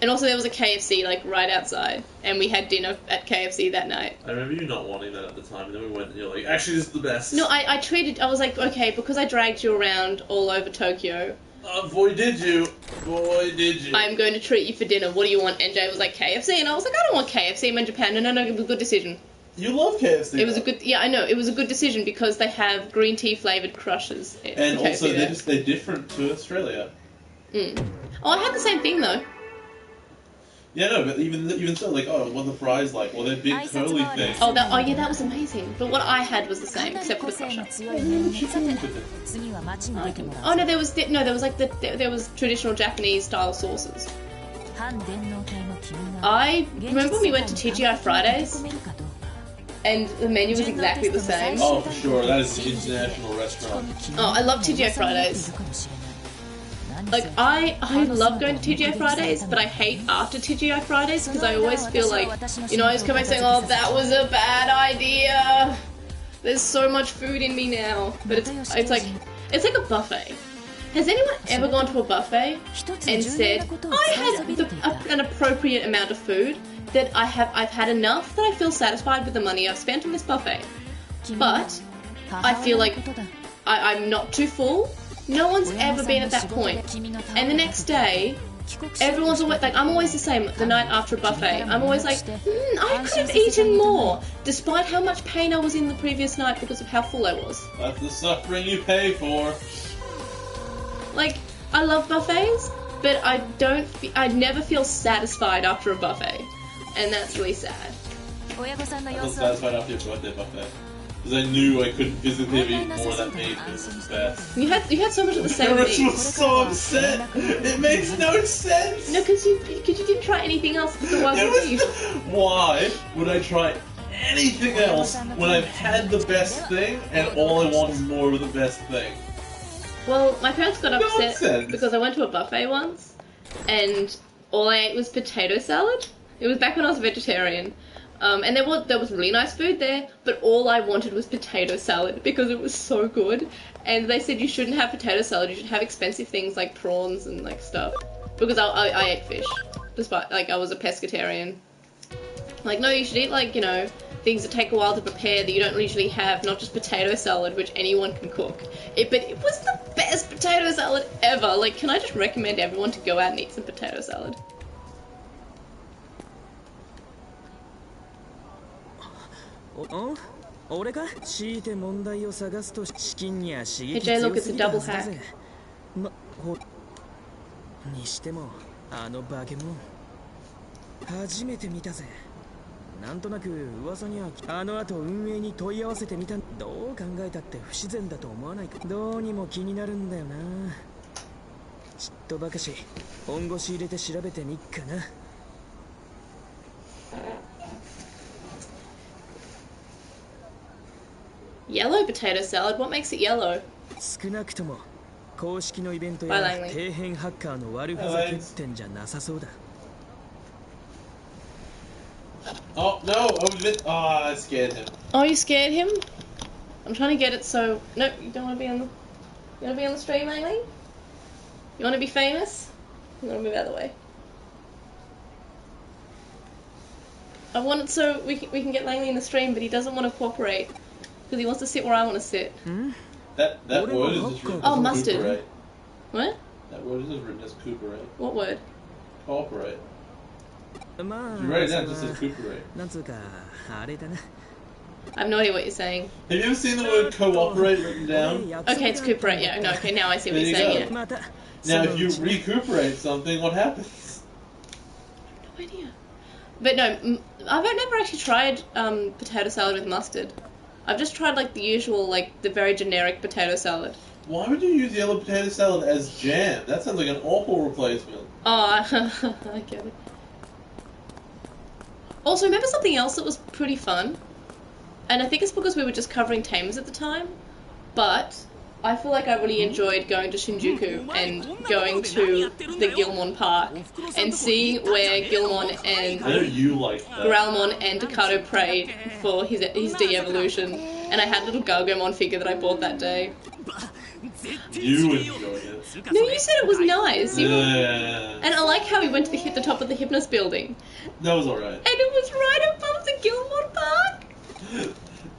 And also there was a KFC like right outside, and we had dinner at KFC that night. I remember you not wanting that at the time, and then we went and you're like, actually this is the best. No, I was like, okay, because I dragged you around all over Tokyo. Boy did you. I'm going to treat you for dinner. What do you want? And Jay was like, KFC. And I was like, I don't want KFC. I'm in Japan. No, it was a good decision. You love KFC. It was a good... Yeah, I know. It was a good decision because they have green tea flavoured crushes. And also, they're different to Australia. Oh, I had the same thing, though. Yeah, no, but even so, like, oh, what are the fries like? Well, they're big curly things. Oh, yeah, that was amazing. But what I had was the same, except for the crusher. Oh no, there was traditional Japanese style sauces. I remember when we went to TGI Fridays, and the menu was exactly the same. Oh, for sure, that is an international restaurant. Oh, I love TGI Fridays. Like, I love going to TGI Fridays, but I hate after TGI Fridays because I always feel like, I always come back saying, oh, that was a bad idea. There's so much food in me now. But it's like a buffet. Has anyone ever gone to a buffet and said, I had an appropriate amount of food, that I've had enough that I feel satisfied with the money I've spent on this buffet, but I feel like I'm not too full? No one's ever been at that point. And the next day, everyone's always like, I'm always the same the night after a buffet. I'm always like, I could have eaten more, despite how much pain I was in the previous night because of how full I was. That's the suffering you pay for. Like, I love buffets, but I never feel satisfied after a buffet, and that's really sad. I was satisfied after your birthday buffet. Because I knew I couldn't physically eat more of that meat. It was best. You had so much of the same Parents meat. were so upset. It makes no sense. No, because you didn't try anything else but the wagyu beef. Why would I try anything else when I've had the best thing and all I want is more of the best thing? Well, my parents got upset Nonsense. because I went to a buffet once and all I ate was potato salad. It was back when I was a vegetarian. And there was really nice food there, but all I wanted was potato salad because it was so good. And they said you shouldn't have potato salad, you should have expensive things like prawns and like stuff. Because I ate fish, despite like I was a pescatarian. Like, no, you should eat like, you know, things that take a while to prepare that you don't usually have, not just potato salad, which anyone can cook. But it was the best potato salad ever. Like, can I just recommend everyone to go out and eat some potato salad? Hey Jay, look, it's a double hack. にしてもあの化け物初めて見たぜ。なんとなく噂にはあの後運営に問い合わせてみた。どう考えたって不自然だと思わないか。どうにも気になるんだよな。ちっとばかし本腰入れて調べてみっかな。 Yellow potato salad? What makes it yellow? 少なくとも公式のイベントや底辺ハッカーの悪ふざけってんじゃなさそうだ。 Oh no! I scared him. Oh, you scared him? I'm trying to get it so. No, you don't want to be on the. You want to be on the stream, Aileen? You want to be famous? You want to move out of the way. I want it so we can get Langley in the stream, but he doesn't want to cooperate because he wants to sit where I want to sit. That word is just written Oh, as mustard. Cooperate. What? That word is just written as Cooperate. What word? Cooperate. If you まあ write it down, it just says Cooperate. なんつうかあれだな。 I have no idea what you're saying. Have you ever seen the word cooperate written down? Okay, it's cooperate. Yeah, no, okay, now I see what There you're you saying. go. Yeah. また Now, if you recuperate something, what happens? No idea. But no, I've never actually tried potato salad with mustard. I've just tried like the usual, like the very generic potato salad. Why would you use yellow potato salad as jam? That sounds like an awful replacement. Oh, I get it. Also, remember something else that was pretty fun? And I think it's because we were just covering Tamers at the time, but I feel like I really enjoyed going to Shinjuku and going to the Gilmon Park and seeing where Gilmon and I know you like that. Growlmon and Decado prayed for his de-evolution, and I had a little Gargomon figure that I bought that day. You enjoyed it. No, you said it was nice. Yeah. And I like how we went to the top of the Hypnos building. That was alright. And it was right above the Gilmon Park.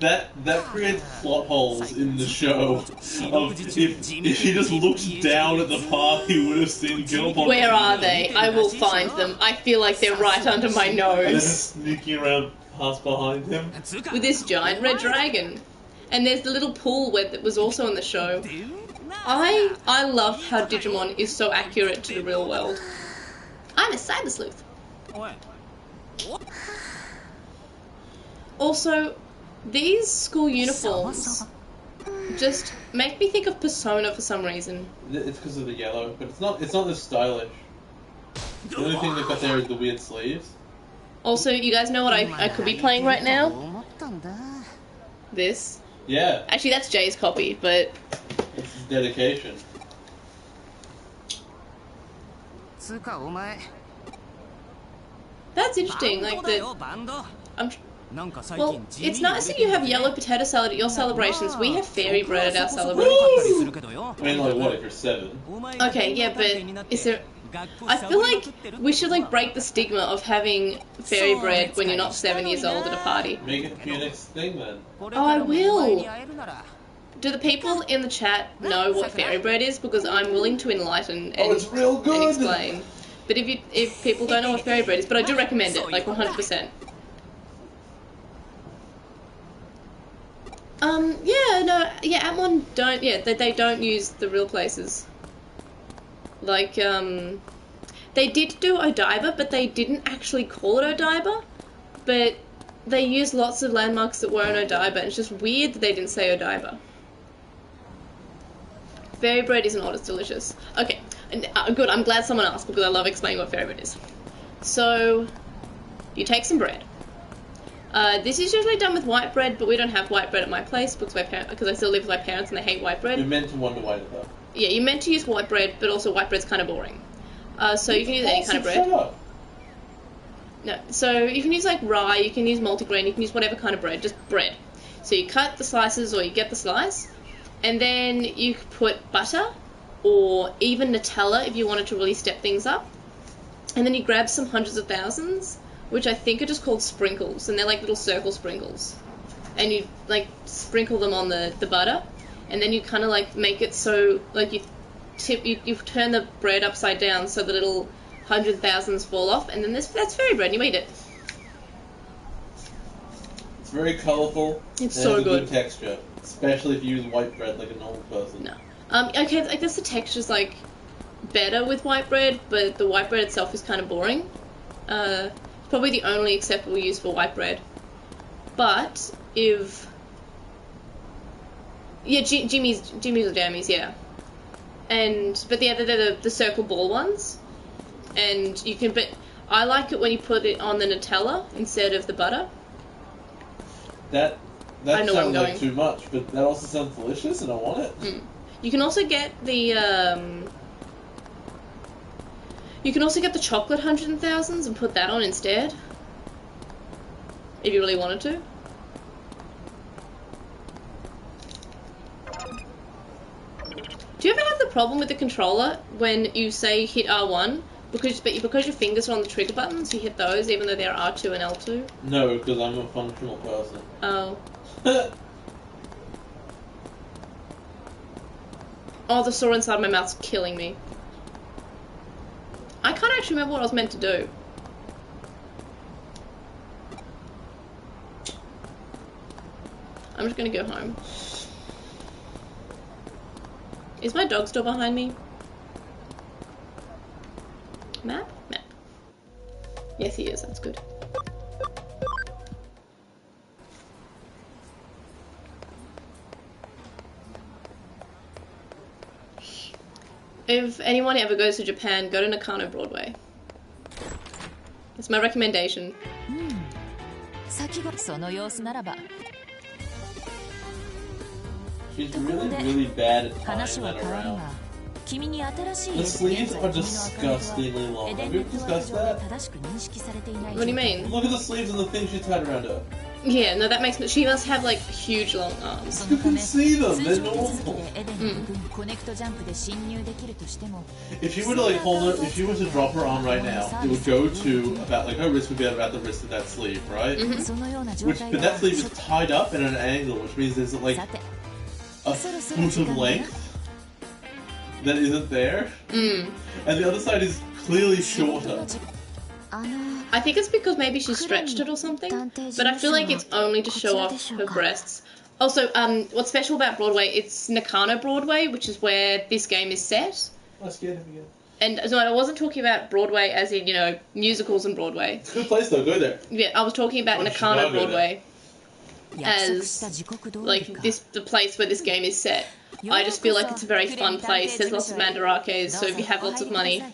That creates plot holes in the show. Of if he just looked down at the park, he would have seen Gilmon. Where are they? I will find them. I feel like they're right under my And then nose. sneaking around past behind him. With this giant red dragon. And there's the little pool that was also in the show. I love how Digimon is so accurate to the real world. I'm a cyber sleuth. Also, these school uniforms just make me think of Persona for some reason. It's because of the yellow, but it's not as stylish. The only thing they've got there is the weird sleeves. Also, you guys know what I could be playing right now? This. Yeah, Actually, that's Jay's copy, but it's his dedication. that's interesting. Like well, it's nice that you have yellow potato salad at your celebrations. We have fairy bread at our celebrations. I mean, like, what, if you're 7? Okay, yeah, but is there... I feel like we should like break the stigma of having fairy bread when you're not 7 years old at a party. Make it your next thing, then. Oh, I will! Do the people in the chat know what fairy bread is? Because I'm willing to enlighten and, Oh, it's real good! and explain. But if people don't know what fairy bread is, but I do recommend it, like 100%. Atmon don't, they don't use the real places. Like, they did do Odaiba, but they didn't actually call it Odaiba, but they used lots of landmarks that weren't Odaiba, and it's just weird that they didn't say Odaiba. Fairy bread isn't odd, it's delicious. Okay, good, I'm glad someone asked, because I love explaining what fairy bread is. So, you take some bread. This is usually done with white bread, but we don't have white bread at my place because I still live with my parents and they hate white bread. You're meant to wonder why though. Yeah, you're meant to use white bread, but also white bread's kind of boring. So you can use any kind of bread. No, so you can use like rye, you can use multigrain, you can use whatever kind of bread, just bread. So you cut the slices, or you get the slice, and then you put butter, or even Nutella if you wanted to really step things up. And then you grab some hundreds of thousands, which I think are just called sprinkles, and they're like little circle sprinkles. And you like sprinkle them on the butter, and then you kind of like make it so like you turn the bread upside down so the little 100,000s fall off, and then that's fairy bread and you eat it. It's very colourful. It's so good. Good texture, especially if you use white bread like a normal person. No. Okay, I guess the texture's like better with white bread, but the white bread itself is kind of boring. It's probably the only acceptable use for white bread. But if Jimmy's or jammies, yeah. But they're the circle ball ones, and you can. But I like it when you put it on the Nutella instead of the butter. That sounds like too much, but that also sounds delicious, and I want it. Mm. You can also get the chocolate 100,000s and put that on instead, if you really wanted to. Do you ever have the problem with the controller when you say hit R1 because your fingers are on the trigger buttons, you hit those even though they're R2 and L2? No, because I'm a functional person. Oh. Oh, the saw inside my mouth's killing me. I can't actually remember what I was meant to do. I'm just gonna go home. Is my dog still behind me? Map? Map. Yes, he is. That's good. If anyone ever goes to Japan, go to Nakano Broadway. It's my recommendation. She's really bad at tying that around. The sleeves are disgustingly long. Have you discussed that? What do you mean? Look at the sleeves and the thing she tied around her. Yeah, no, that makes no. She must have like huge long arms. You can see them. They're normal. If she were to like hold her, if she were to drop her arm right now, it would go to about like her wrist would be about the wrist of that sleeve, right? But that sleeve is tied up at an angle, which means there's like a foot of length that isn't there, and the other side is clearly shorter. I think it's because maybe she stretched it or something, but I feel like it's only to show off her breasts. Also, what's special about Broadway, it's Nakano Broadway, which is where this game is set. I scared him again. And so I wasn't talking about Broadway as in, you know, musicals and Broadway. It's a good place though, go there. Yeah, I was talking about Nakano Broadway as, like, the place where this game is set. I just feel like it's a very fun place, there's lots of mandarakes, so if you have lots of money.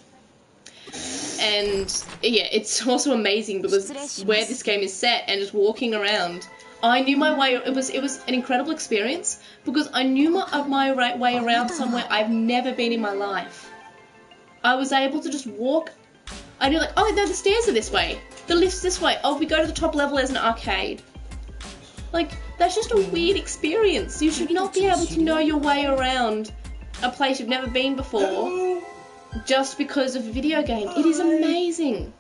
And yeah, it's also amazing because it's where this game is set, and just walking around, I knew my way. It was an incredible experience because I knew my right way around somewhere I've never been in my life. I was able to just walk. I knew like, oh no, the stairs are this way, the lift's this way. Oh, we go to the top level, there's an arcade. Like, that's just a weird experience. You should not be able to know your way around a place you've never been before. Just because of a video game. It is amazing.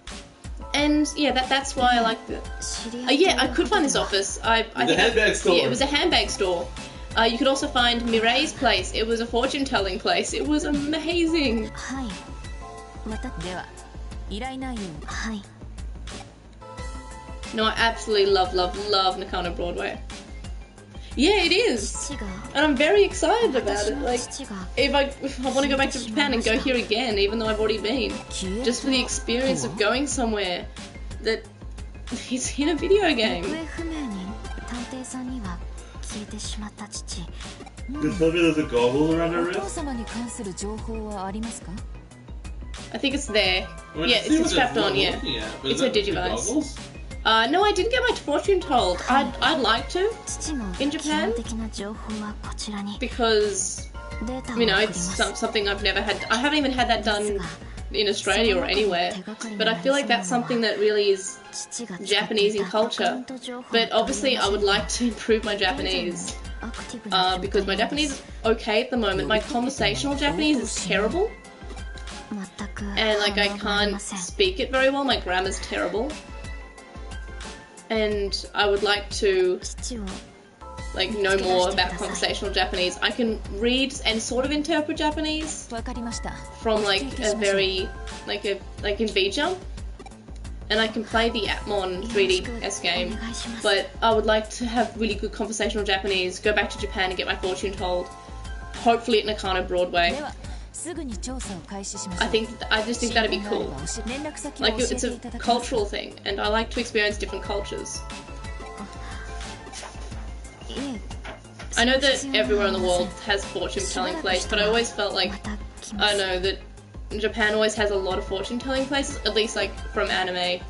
And yeah, that's why I like it. Yeah, I could find this office. I think a handbag store. Yeah, it was a handbag store. You could also find Mirei's place. It was a fortune-telling place. It was amazing. No, I absolutely love Nakano Broadway. Yeah, it is, and I'm very excited about it. Like, if I want to go back to Japan and go here again, even though I've already been, just for the experience of going somewhere that is in a video game. You tell me there's a goggle around her wrist? I think it's there. Well, yeah, it's strapped on. Yeah, it's her Digivice. No, I didn't get my fortune told. I'd like to in Japan because you know it's something I've never had. I haven't even had that done in Australia or anywhere. But I feel like that's something that really is Japanese in culture. But obviously, I would like to improve my Japanese because my Japanese is okay at the moment. My conversational Japanese is terrible, and like I can't speak it very well. My grammar's terrible. And I would like to like know more about conversational Japanese. I can read and sort of interpret Japanese from like a very like in VJump, and I can play the Atmon 3DS game. But I would like to have really good conversational Japanese. Go back to Japan and get my fortune told. Hopefully at Nakano Broadway. I just think that'd be cool. Like it's a cultural thing, and I like to experience different cultures. I know that everywhere in the world has fortune-telling place, but I always felt like, I don't know, that Japan always has a lot of fortune-telling places, at least like from anime.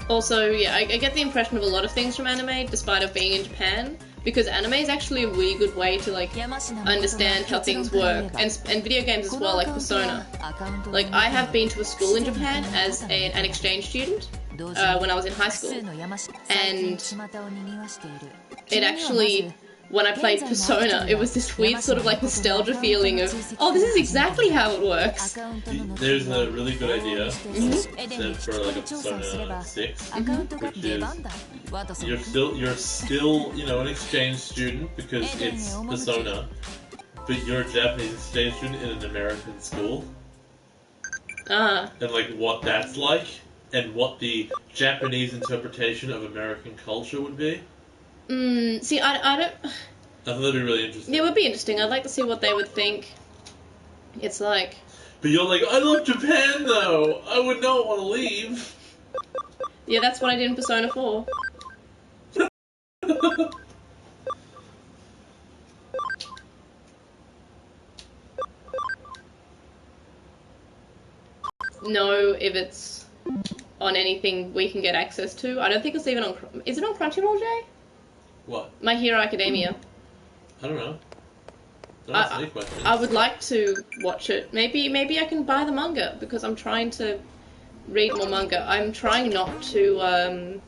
Also, yeah, I get the impression of a lot of things from anime, despite of being in Japan, because anime is actually a really good way to like understand how things work, and video games as well, like Persona. Like I have been to a school in Japan as an exchange student when I was in high school, and it actually, when I played Persona, it was this weird sort of like nostalgia feeling of, oh, this is exactly how it works. There's a really good idea for like a Persona 6, which is you're still you know an exchange student because it's Persona, but you're a Japanese exchange student in an American school. And like what that's like, and what the Japanese interpretation of American culture would be. See, I don't... I thought that'd be really interesting. Yeah, it would be interesting. I'd like to see what they would think it's like. But you're like, I love Japan though! I would not want to leave! Yeah, that's what I did in Persona 4. Know if it's on anything we can get access to. I don't think it's even on... Is it on Crunchyroll, Jay? What? My Hero Academia. I don't know. Don't ask any questions. I would like to watch it. Maybe I can buy the manga, because I'm trying to read more manga. I'm trying not to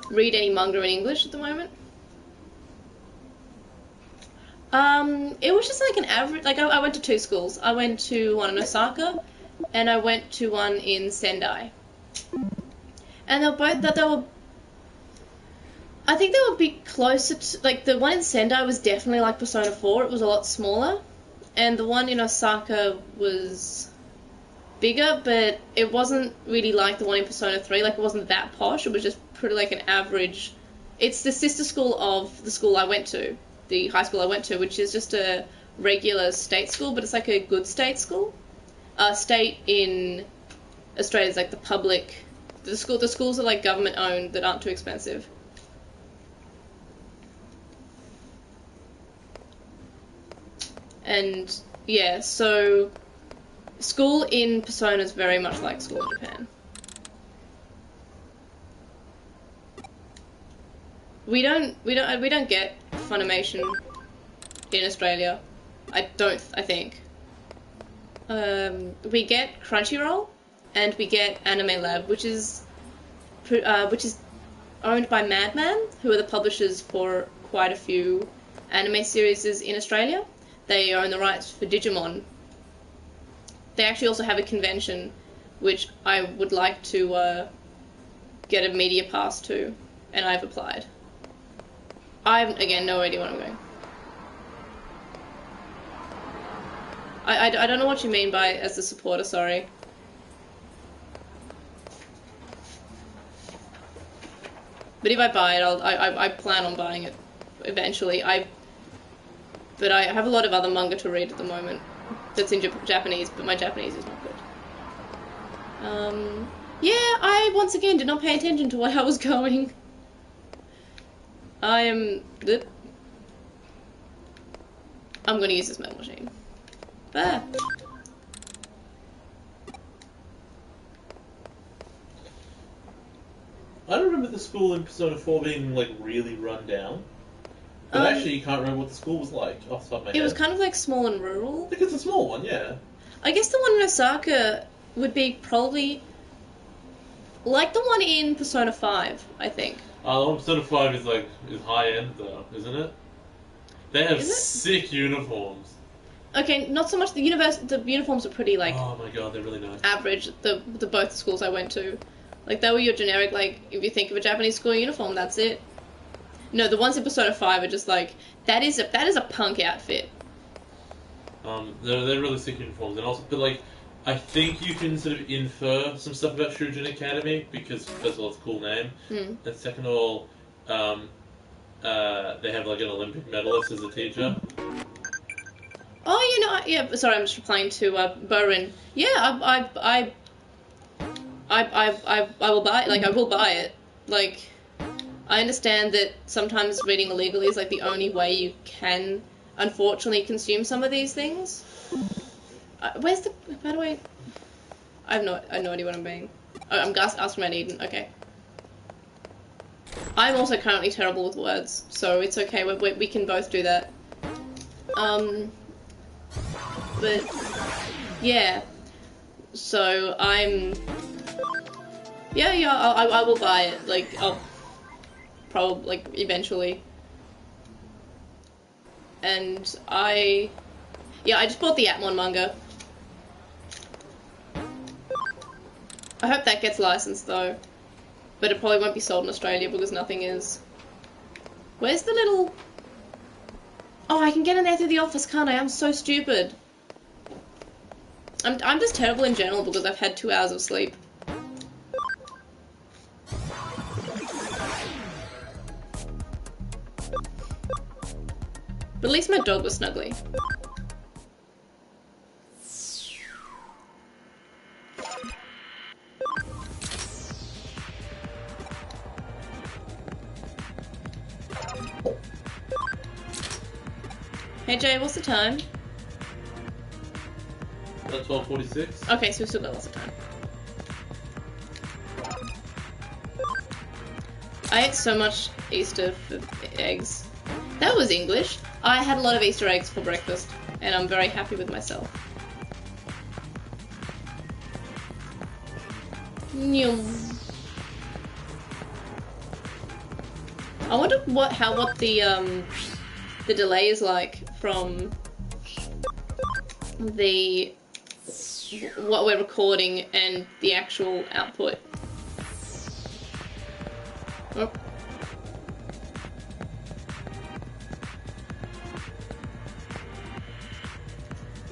read any manga in English at the moment. It was just like an average... Like, I went to 2 schools. I went to one in Osaka, and I went to one in Sendai. And they were I think they would be closer to, like, the one in Sendai was definitely like Persona 4, it was a lot smaller, and the one in Osaka was bigger, but it wasn't really like the one in Persona 3, like, it wasn't that posh, it was just pretty like an average, it's the sister school of the school I went to, the high school I went to, which is just a regular state school, but it's like a good state school. State in Australia is like the public, the schools are like government owned that aren't too expensive. And yeah, so school in Persona is very much like school in Japan. We don't get Funimation in Australia. I think. We get Crunchyroll and we get Anime Lab, which is owned by Madman, who are the publishers for quite a few anime series in Australia. They own the rights for Digimon. They actually also have a convention, which I would like to get a media pass to, and I've applied. I've, again, no idea where I'm going. I don't know what you mean by as a supporter, sorry. But if I buy it, I plan on buying it eventually. But I have a lot of other manga to read at the moment that's in Japanese, but my Japanese is not good. Yeah, I once again did not pay attention to where I was going. I'm gonna use this metal machine. Ah. I don't remember the school in Persona 4 being, like, really run down. But actually, you can't remember what the school was like off the top of my head. It was kind of, like, small and rural. I think it's a small one, yeah. I guess the one in Osaka would be probably like the one in Persona 5, I think. The one in Persona 5 is, like, is high-end, though, isn't it? They have sick uniforms. Okay, not so much the uniforms are pretty, like... Oh my god, they're really nice. Average, the both schools I went to. Like, they were your generic, like, if you think of a Japanese school uniform, that's it. No, the ones in Persona 5 are just like, that is a punk outfit. They're really sick uniforms, and also, but like, I think you can sort of infer some stuff about Shujin Academy, because first of all, it's a cool name, and second of all, they have like an Olympic medalist as a teacher. Oh, you know, yeah, sorry, I'm just replying to Borin. Yeah, I will buy it. Like, I will buy it. Like, I understand that sometimes reading illegally is like the only way you can, unfortunately, consume some of these things. Where's the? By the way, I have no idea what I'm being. Oh, I'm asking about Eden. Okay. I'm also currently terrible with words, so it's okay. We can both do that. But yeah. So I'm. Yeah. I will buy it. Like I'll probably like eventually. And I just bought the Atmon manga. I hope that gets licensed though. But it probably won't be sold in Australia because nothing is. Where's the little... Oh, I can get in there through the office, can't I? I'm so stupid. I'm just terrible in general because I've had 2 hours of sleep. But at least my dog was snuggly. Hey Jay, what's the time? About 12:46. Okay, so we've still got lots of time. I ate so much Easter eggs. That was English. I had a lot of Easter eggs for breakfast, and I'm very happy with myself. I wonder what the delay is like from what we're recording and the actual output. Oh.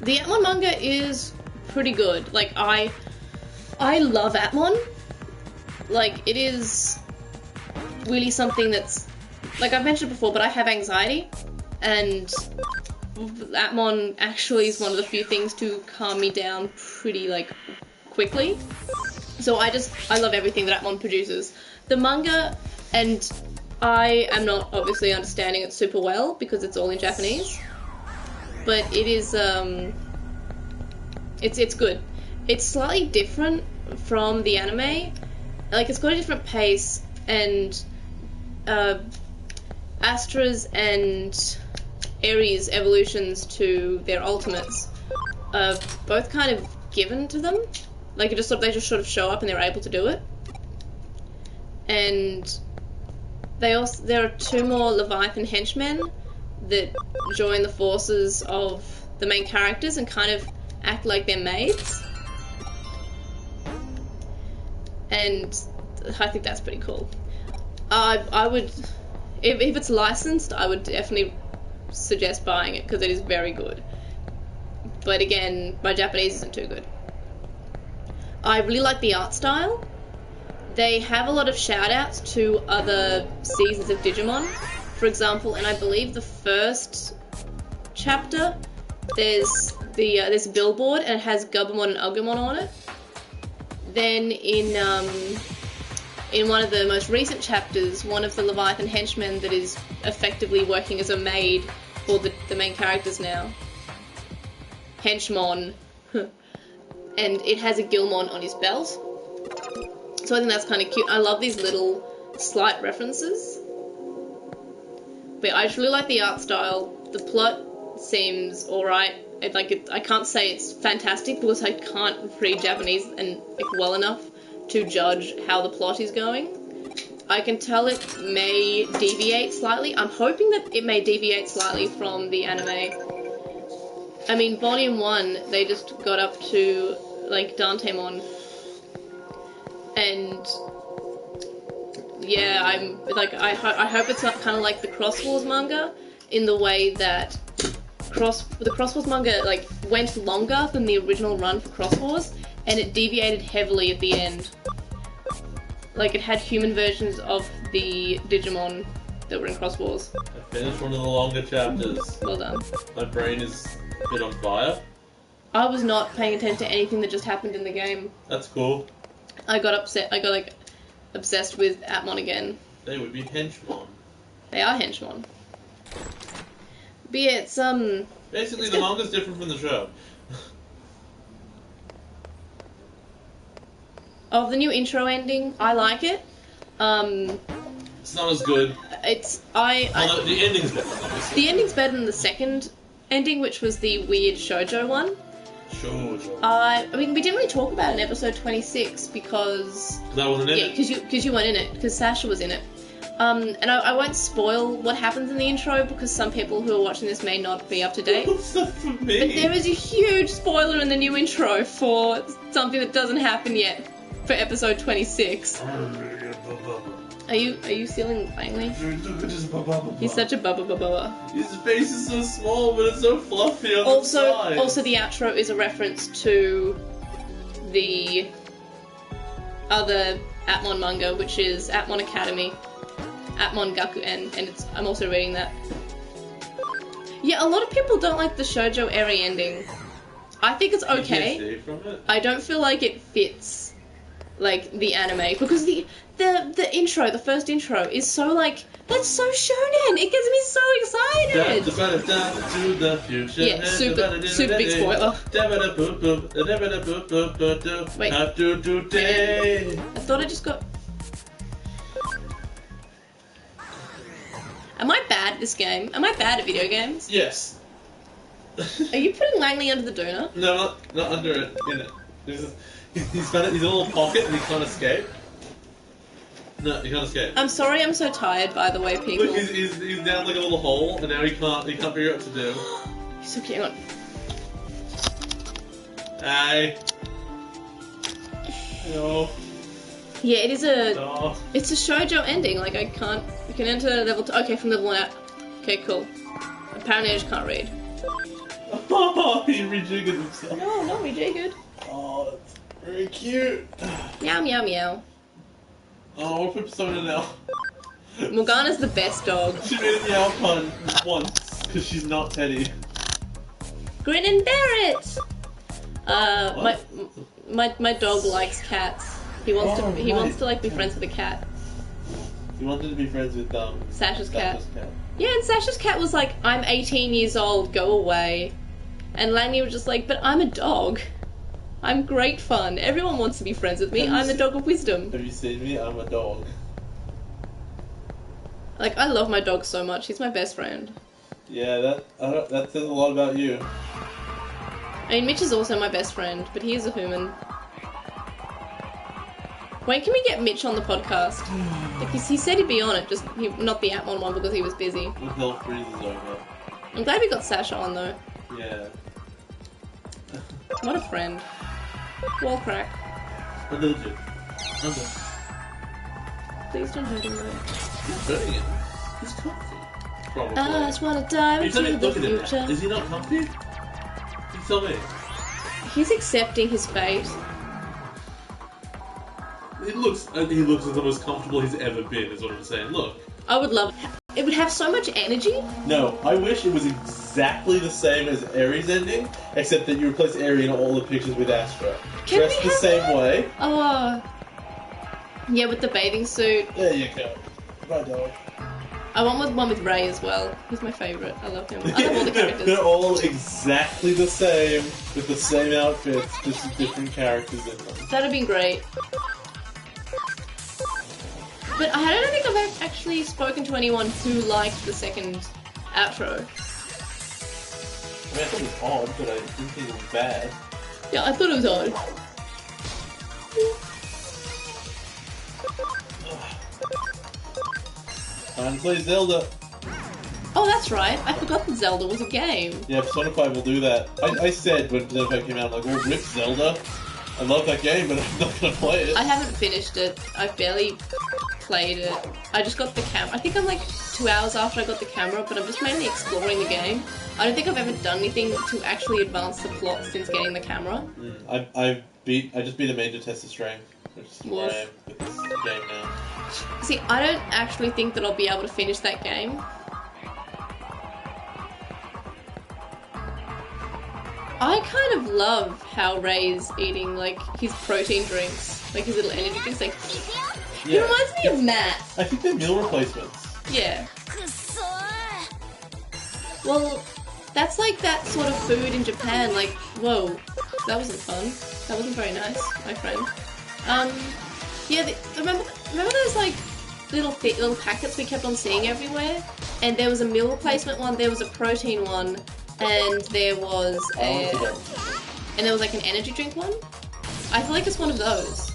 The Atmon manga is pretty good. Like, I love Atmon. Like, it is really something that's... Like, I've mentioned before, but I have anxiety. And Atmon actually is one of the few things to calm me down pretty, like, quickly. So I love everything that Atmon produces. The manga, and I am not obviously understanding it super well because it's all in Japanese. But it is, it's good. It's slightly different from the anime. Like, it's got a different pace, and Astra's and Aries' evolutions to their ultimates are both kind of given to them. Like, they just sort of show up and they're able to do it. And there are 2 more Leviathan henchmen that join the forces of the main characters and kind of act like they're maids. And I think that's pretty cool. if it's licensed, I would definitely suggest buying it because it is very good. But again, my Japanese isn't too good. I really like the art style. They have a lot of shout-outs to other seasons of Digimon. For example, and I believe the first chapter, there's a billboard and it has Gabumon and Agumon on it. Then in one of the most recent chapters, one of the Leviathan henchmen that is effectively working as a maid for the main characters now, Henchmon, and it has a Gilmon on his belt. So I think that's kind of cute. I love these little slight references. But I just really like the art style. The plot seems alright. I can't say it's fantastic because I can't read Japanese and well enough to judge how the plot is going. I can tell it may deviate slightly. I'm hoping that it may deviate slightly from the anime. I mean, Volume 1, they just got up to, like, Dantemon. And, yeah, I hope it's not kind of like the Cross Wars manga, in the way that the Cross Wars manga, like, went longer than the original run for Cross Wars, and it deviated heavily at the end. Like, it had human versions of the Digimon that were in Cross Wars. I finished one of the longer chapters. Well done. My brain is a bit on fire. I was not paying attention to anything that just happened in the game. That's cool. I got obsessed with Atmon again. They would be Henchmon. They are Henchmon. But yeah, it's basically, the manga's different from the show. Of the new intro ending, I like it. It's not as good. The ending's better, obviously. The ending's better than the second ending, which was the weird shoujo one. Shoujo. I mean, we didn't really talk about it in episode 26 because... That wasn't in it? Yeah, because you weren't in it, because Sasha was in it. And I won't spoil what happens in the intro because some people who are watching this may not be up to date. What's that for me? But there is a huge spoiler in the new intro for something that doesn't happen yet for episode 26. Are you stealing Langley? He's such a bubba. His face is so small, but it's so fluffy on the side. Also, the outro is a reference to the other Atmon manga, which is Atmon Academy, Atmon Gakuen, and I'm also reading that. Yeah, a lot of people don't like the shoujo eri ending. I think it's okay. PTSD from it? I don't feel like it fits, like, the anime, because the intro, the first intro, is so, like, that's so shonen! It gets me so excited! To the future. Yeah, super big spoiler. Wait. I thought I just got... Am I bad at this game? Am I bad at video games? Yes. Are you putting Langley under the doona? No, not under it, in it. He's got it, he's in a little pocket and he can't escape. No, he can't escape. I'm sorry I'm so tired, by the way, people. Look, he's down like a little hole and now he can't figure out what to do. He's so cute, hang on. Hey. No. Yeah, it is No. it's a shoujo ending, like you can enter level 2, okay, from level 1 out. Okay, cool. Apparently I just can't read. Oh, he rejiggered himself. No, not rejiggered. Oh, that's very cute. Meow, meow, meow. Oh, we'll put Persona now. Morgana's the best dog. She made a meow pun once, because she's not Teddy. Grin and bear it! My dog likes cats. He wants to like be friends with a cat. He wanted to be friends with Sasha's cat. Yeah, and Sasha's cat was like, I'm 18 years old, go away. And Langley was just like, but I'm a dog. I'm great fun. Everyone wants to be friends with me. I'm the dog of wisdom. Have you seen me? I'm a dog. Like, I love my dog so much. He's my best friend. Yeah, that says a lot about you. I mean, Mitch is also my best friend, but he is a human. When can we get Mitch on the podcast? Because he said he'd be on it, just not the Atmon one because he was busy. Until Freeze is over. I'm glad we got Sasha on though. Yeah. What a friend. Wall crack. A little bit. Please don't hurt him though. Who's hurting him? He's comfy. Probably. I just wanna dive You tell me, into look the at him future. now. Is he not comfy? You tell me. He's accepting his fate. He looks like the most comfortable he's ever been, is what I'm saying. Look. I would love it. It would have so much energy. No, I wish it was exactly the same as Eri's ending, except that you replace Eri in all the pictures with Astra. Can Dressed we the have same that? way. Oh. Yeah, with the bathing suit. There you go. Right, dog. I want one with Ray as well. He's my favourite. I love him. I love all the characters. They're all exactly the same, with the same outfits, just with different characters in them. That'd be great. But I don't think I've actually spoken to anyone who liked the second outro. I mean, I thought it was odd, but I didn't think it was bad. Yeah, I thought it was odd. Time to play Zelda. Oh, that's right. I forgot that Zelda was a game. Yeah, Persona 5 will do that. I said when Persona 5 came out, like, oh, rip Zelda. I love that game, but I'm not gonna play it. I haven't finished it. I've barely played it. I just got the camera. I think I'm like 2 hours after I got the camera, but I'm just mainly exploring the game. I don't think I've ever done anything to actually advance the plot since getting the camera. I just beat a major test of strength, which is where I am with this game now. See, I don't actually think that I'll be able to finish that game. I kind of love how Ray's eating, like, his protein drinks, like his little energy drinks, like, he reminds me of Matt. I think they're meal replacements. Yeah. Well, that's like that sort of food in Japan, like, whoa, that wasn't fun. That wasn't very nice, my friend. Yeah, remember those, like, little packets we kept on seeing everywhere? And there was a meal replacement one, there was a protein one, and there was like an energy drink one. I feel like it's one of those.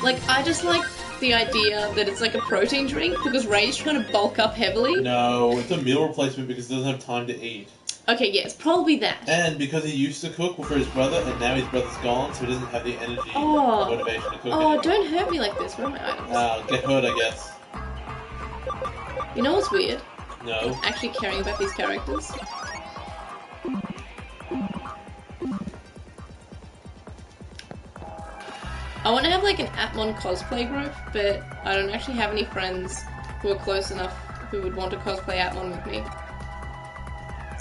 Like, I just like the idea that it's like a protein drink because Ray's trying to bulk up heavily. No, it's a meal replacement because he doesn't have time to eat. Okay, yeah, it's probably that. And because he used to cook for his brother, and now his brother's gone, so he doesn't have the energy or motivation to cook anymore. Don't hurt me like this. Where are my items? Get hurt, I guess. You know what's weird? No. Actually caring about these characters. I want to have like an Atmon cosplay group, but I don't actually have any friends who are close enough who would want to cosplay Atmon with me.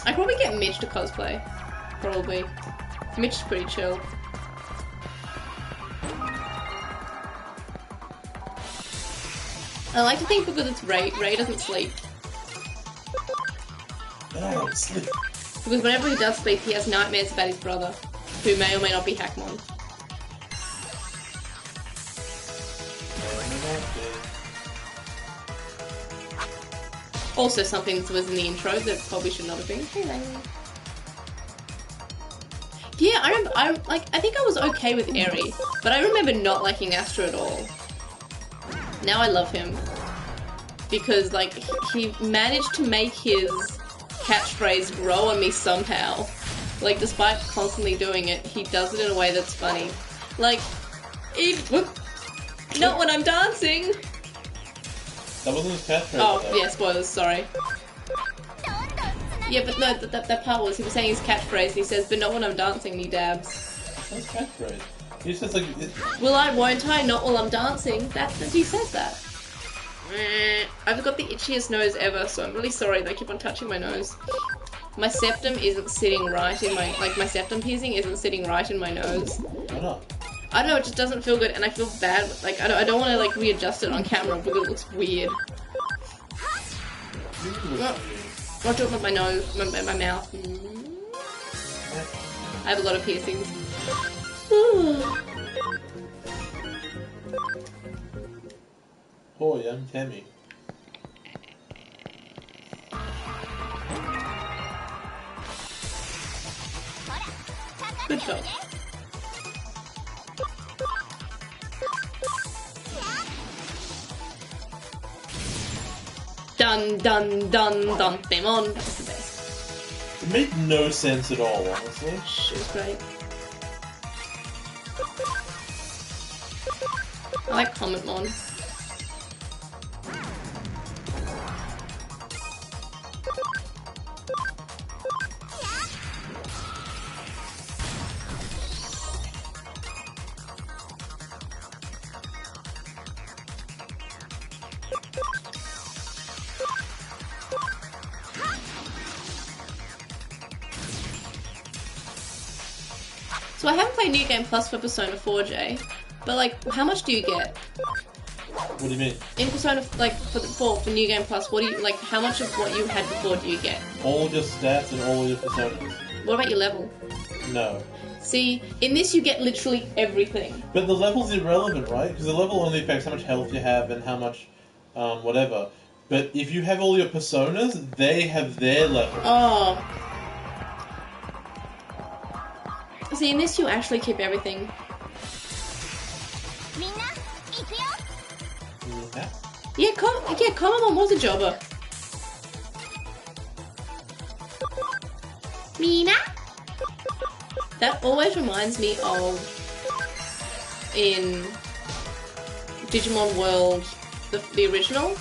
I'd probably get Mitch to cosplay. Probably. Mitch is pretty chill. I like to think because it's Ray doesn't sleep. Oh, sleep. Because whenever he does sleep, he has nightmares about his brother, who may or may not be Hackmon. Also something that was in the intro that probably should not have been. Yeah, I think I was okay with Eri, but I remember not liking Astra at all. Now I love him. Because, like, he managed to make his catchphrase grow on me somehow. Like, despite constantly doing it, he does it in a way that's funny. Like, not when I'm dancing! That wasn't his catchphrase. Oh, yeah, spoilers, sorry. Yeah, but no, that part was, he was saying his catchphrase, and he says, but not when I'm dancing, and he dabs. That's his catchphrase. He says, like... Will I, won't I, not while I'm dancing? He says that. I've got the itchiest nose ever, so I'm really sorry that I keep on touching my nose. My septum isn't sitting right in my... Like, my septum piercing isn't sitting right in my nose. Why not? I don't know, it just doesn't feel good, and I feel bad. Like, I don't want to, like, readjust it on camera because it looks weird. Watch out with my nose, my mouth. I have a lot of piercings. Oh, young Tammy. Good job. Dun dun dun dun Digimon. That was the best. It made no sense at all, honestly. It was great. I like Cometmon. So I haven't played New Game Plus for Persona 4J, but like, how much do you get? What do you mean? In Persona, like, for New Game Plus, what do you, like, how much of what you had before do you get? All of your stats and all of your personas. What about your level? No. See, in this you get literally everything. But the level's irrelevant, right? Because the level only affects how much health you have and how much, whatever. But if you have all your personas, they have their level. Oh. See, in this you actually keep everything. Yeah, Komamon was a jobber. Mina? That always reminds me of in Digimon World, the original,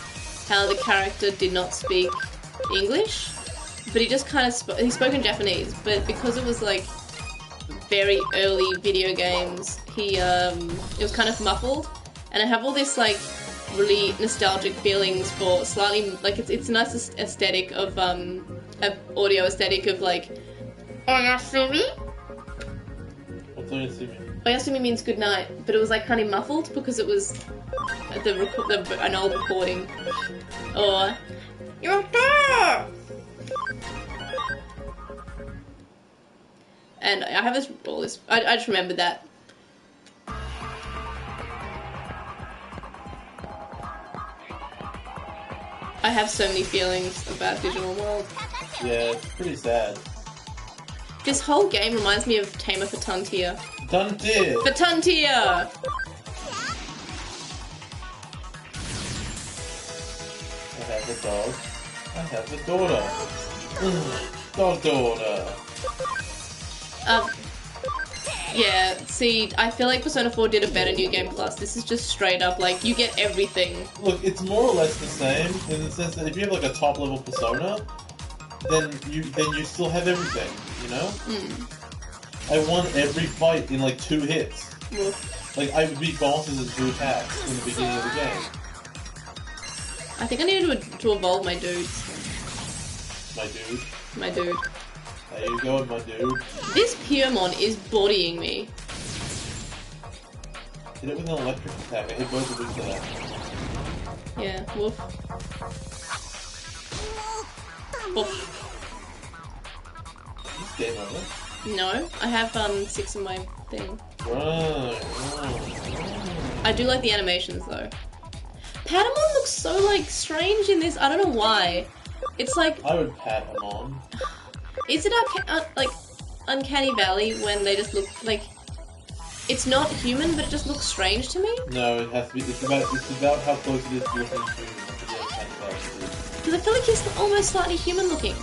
how the character did not speak English, but he just kind of he spoke in Japanese, but because it was like very early video games, it was kind of muffled, and I have all this like really nostalgic feelings for slightly like it's a nice aesthetic of audio aesthetic of like Oyasumi. What's Oyasumi? Oyasumi means good night, but it was like kind of muffled because it was an old recording. Or you're there. And I have all this. I just remembered that. I have so many feelings about Digimon World. Yeah, it's pretty sad. This whole game reminds me of Tamer Fatuntia. Fatuntia! Fatuntia! I have a dog. I have a daughter. Dog daughter. Yeah, see, I feel like Persona 4 did a better New Game Plus. This is just straight up, like, you get everything. Look, it's more or less the same, in the sense that if you have, like, a top-level Persona, then you still have everything, you know? I won every fight in, like, 2 hits. Oof. Like, I would beat bosses in 2 attacks in the beginning of the game. I think I need to evolve my dudes. My dude. My dude. There you go, my dude. This Pyramon is bodying me. Hit it with an electric attack. I hit both of these to that. Yeah, woof. Woof. Is this game over? No, I have 6 in my thing. Right. I do like the animations though. Patamon looks so like strange in this. I don't know why. It's like I would pat him on. Is it like Uncanny Valley when they just look like it's not human, but it just looks strange to me? No, it has to be. It's about how close it is to looking to the Uncanny Valley. Because I feel like he's almost slightly human looking.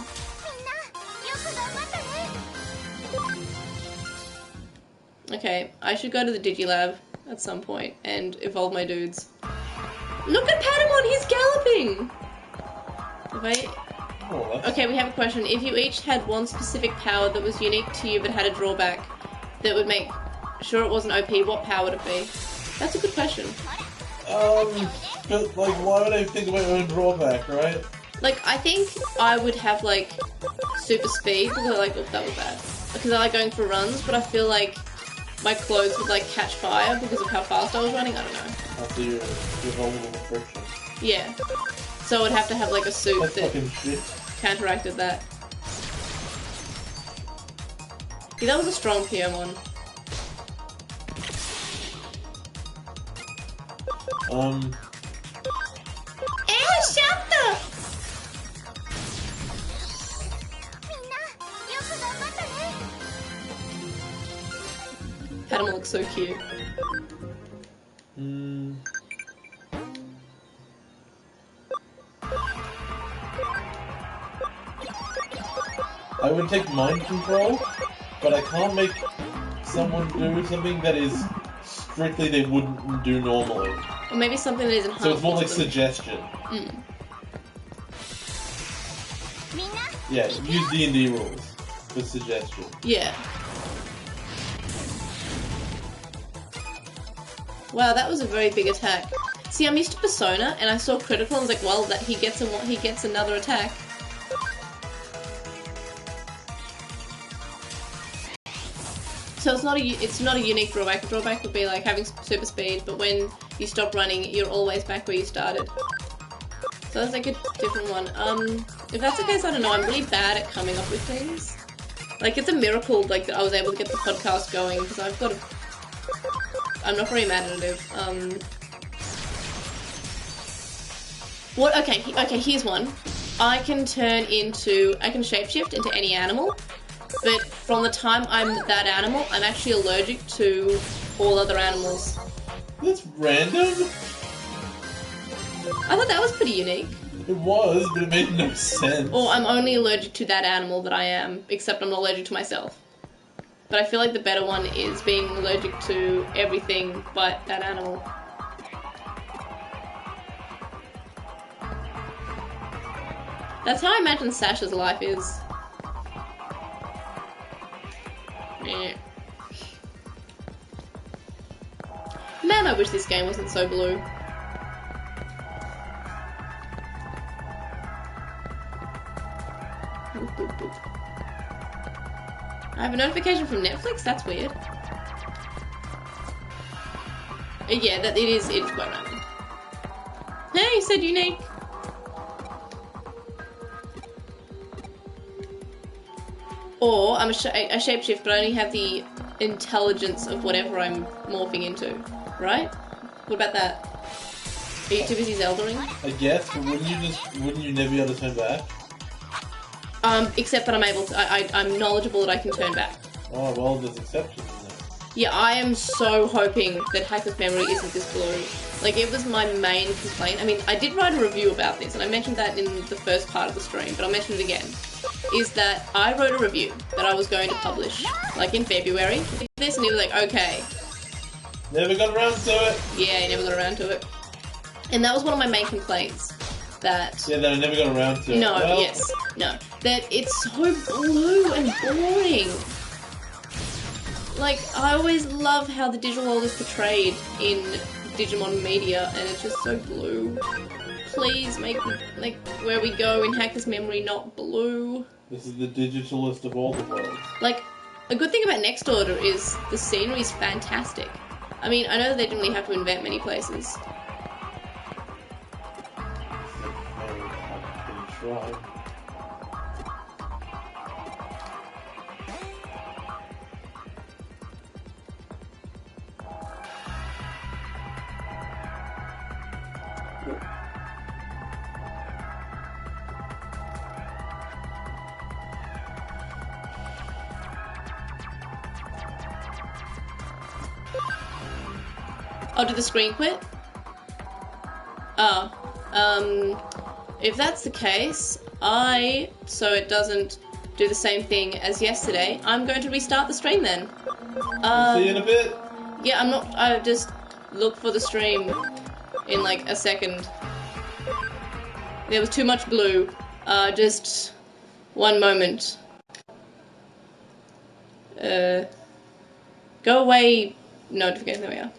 Okay, I should go to the Digilab at some point and evolve my dudes. Look at Patamon, he's galloping! Okay, we have a question. If you each had one specific power that was unique to you but had a drawback that would make sure it wasn't OP, what power would it be? That's a good question. But like, why would I think of my own drawback, right? Like, I think I would have like super speed because I like, oh, that was bad. Because I like going for runs, but I feel like my clothes would like catch fire because of how fast I was running. I don't know. After you're vulnerable to friction. Yeah. So I would have to have like a suit That's that fucking shit. counteracted that. Yeah, that was a strong Pyramon. Shut up! Patamon looks so cute. I would take mind control, but I can't make someone do something that is strictly they wouldn't do normally. Or maybe something that isn't harmful. So it's more like to them. suggestion. Mm. Yeah, use D&D rules for suggestion. Yeah. Wow, that was a very big attack. See, I'm used to Persona, and I saw critical, and I was like, well, that he gets another attack. So it's not a unique drawback. A drawback would be like having super speed, but when you stop running, you're always back where you started. So that's like a different one. If that's the case, I don't know. I'm really bad at coming up with things. Like, it's a miracle, like, that I was able to get the podcast going, because I'm not very imaginative. Okay, here's one. I can shapeshift into any animal, but from the time I'm that animal, I'm actually allergic to all other animals. That's random? I thought that was pretty unique. It was, but it made no sense. Or I'm only allergic to that animal that I am, except I'm not allergic to myself. But I feel like the better one is being allergic to everything but that animal. That's how I imagine Sasha's life is. Meh. Man, I wish this game wasn't so blue. I have a notification from Netflix? That's weird. Yeah, it is quite random. Hey, you said unique. Or I'm a shapeshift, but I only have the intelligence of whatever I'm morphing into, right? What about that? Are you too busy Zeldering? I guess, but wouldn't you never be able to turn back? Except that I'm able to, I'm knowledgeable that I can turn back. Oh, well, there's exceptions in there. Yeah, I am so hoping that Hacker's memory isn't this blue. Like, it was my main complaint. I mean, I did write a review about this, and I mentioned that in the first part of the stream, but I'll mention it again. Is that I wrote a review that I was going to publish, like, in February. This, and he was like, okay. Never got around to it. Yeah, he never got around to it. And that was one of my main complaints. That I never got around to it. No, well, yes, no. That it's so blue and boring. Like, I always love how the digital world is portrayed in Digimon media, and it's just so blue. Please make, like, where we go in Hacker's memory not blue. This is the digitalist of all the worlds. Like, a good thing about Next Order is the scenery is fantastic. I mean, I know they didn't really have to invent many places. Right. Oh, did the screen quit? Oh, if that's the case, so it doesn't do the same thing as yesterday, I'm going to restart the stream then. See you in a bit. Yeah, I just look for the stream in like a second. There was too much blue. Just one moment. Go away notification, there we are.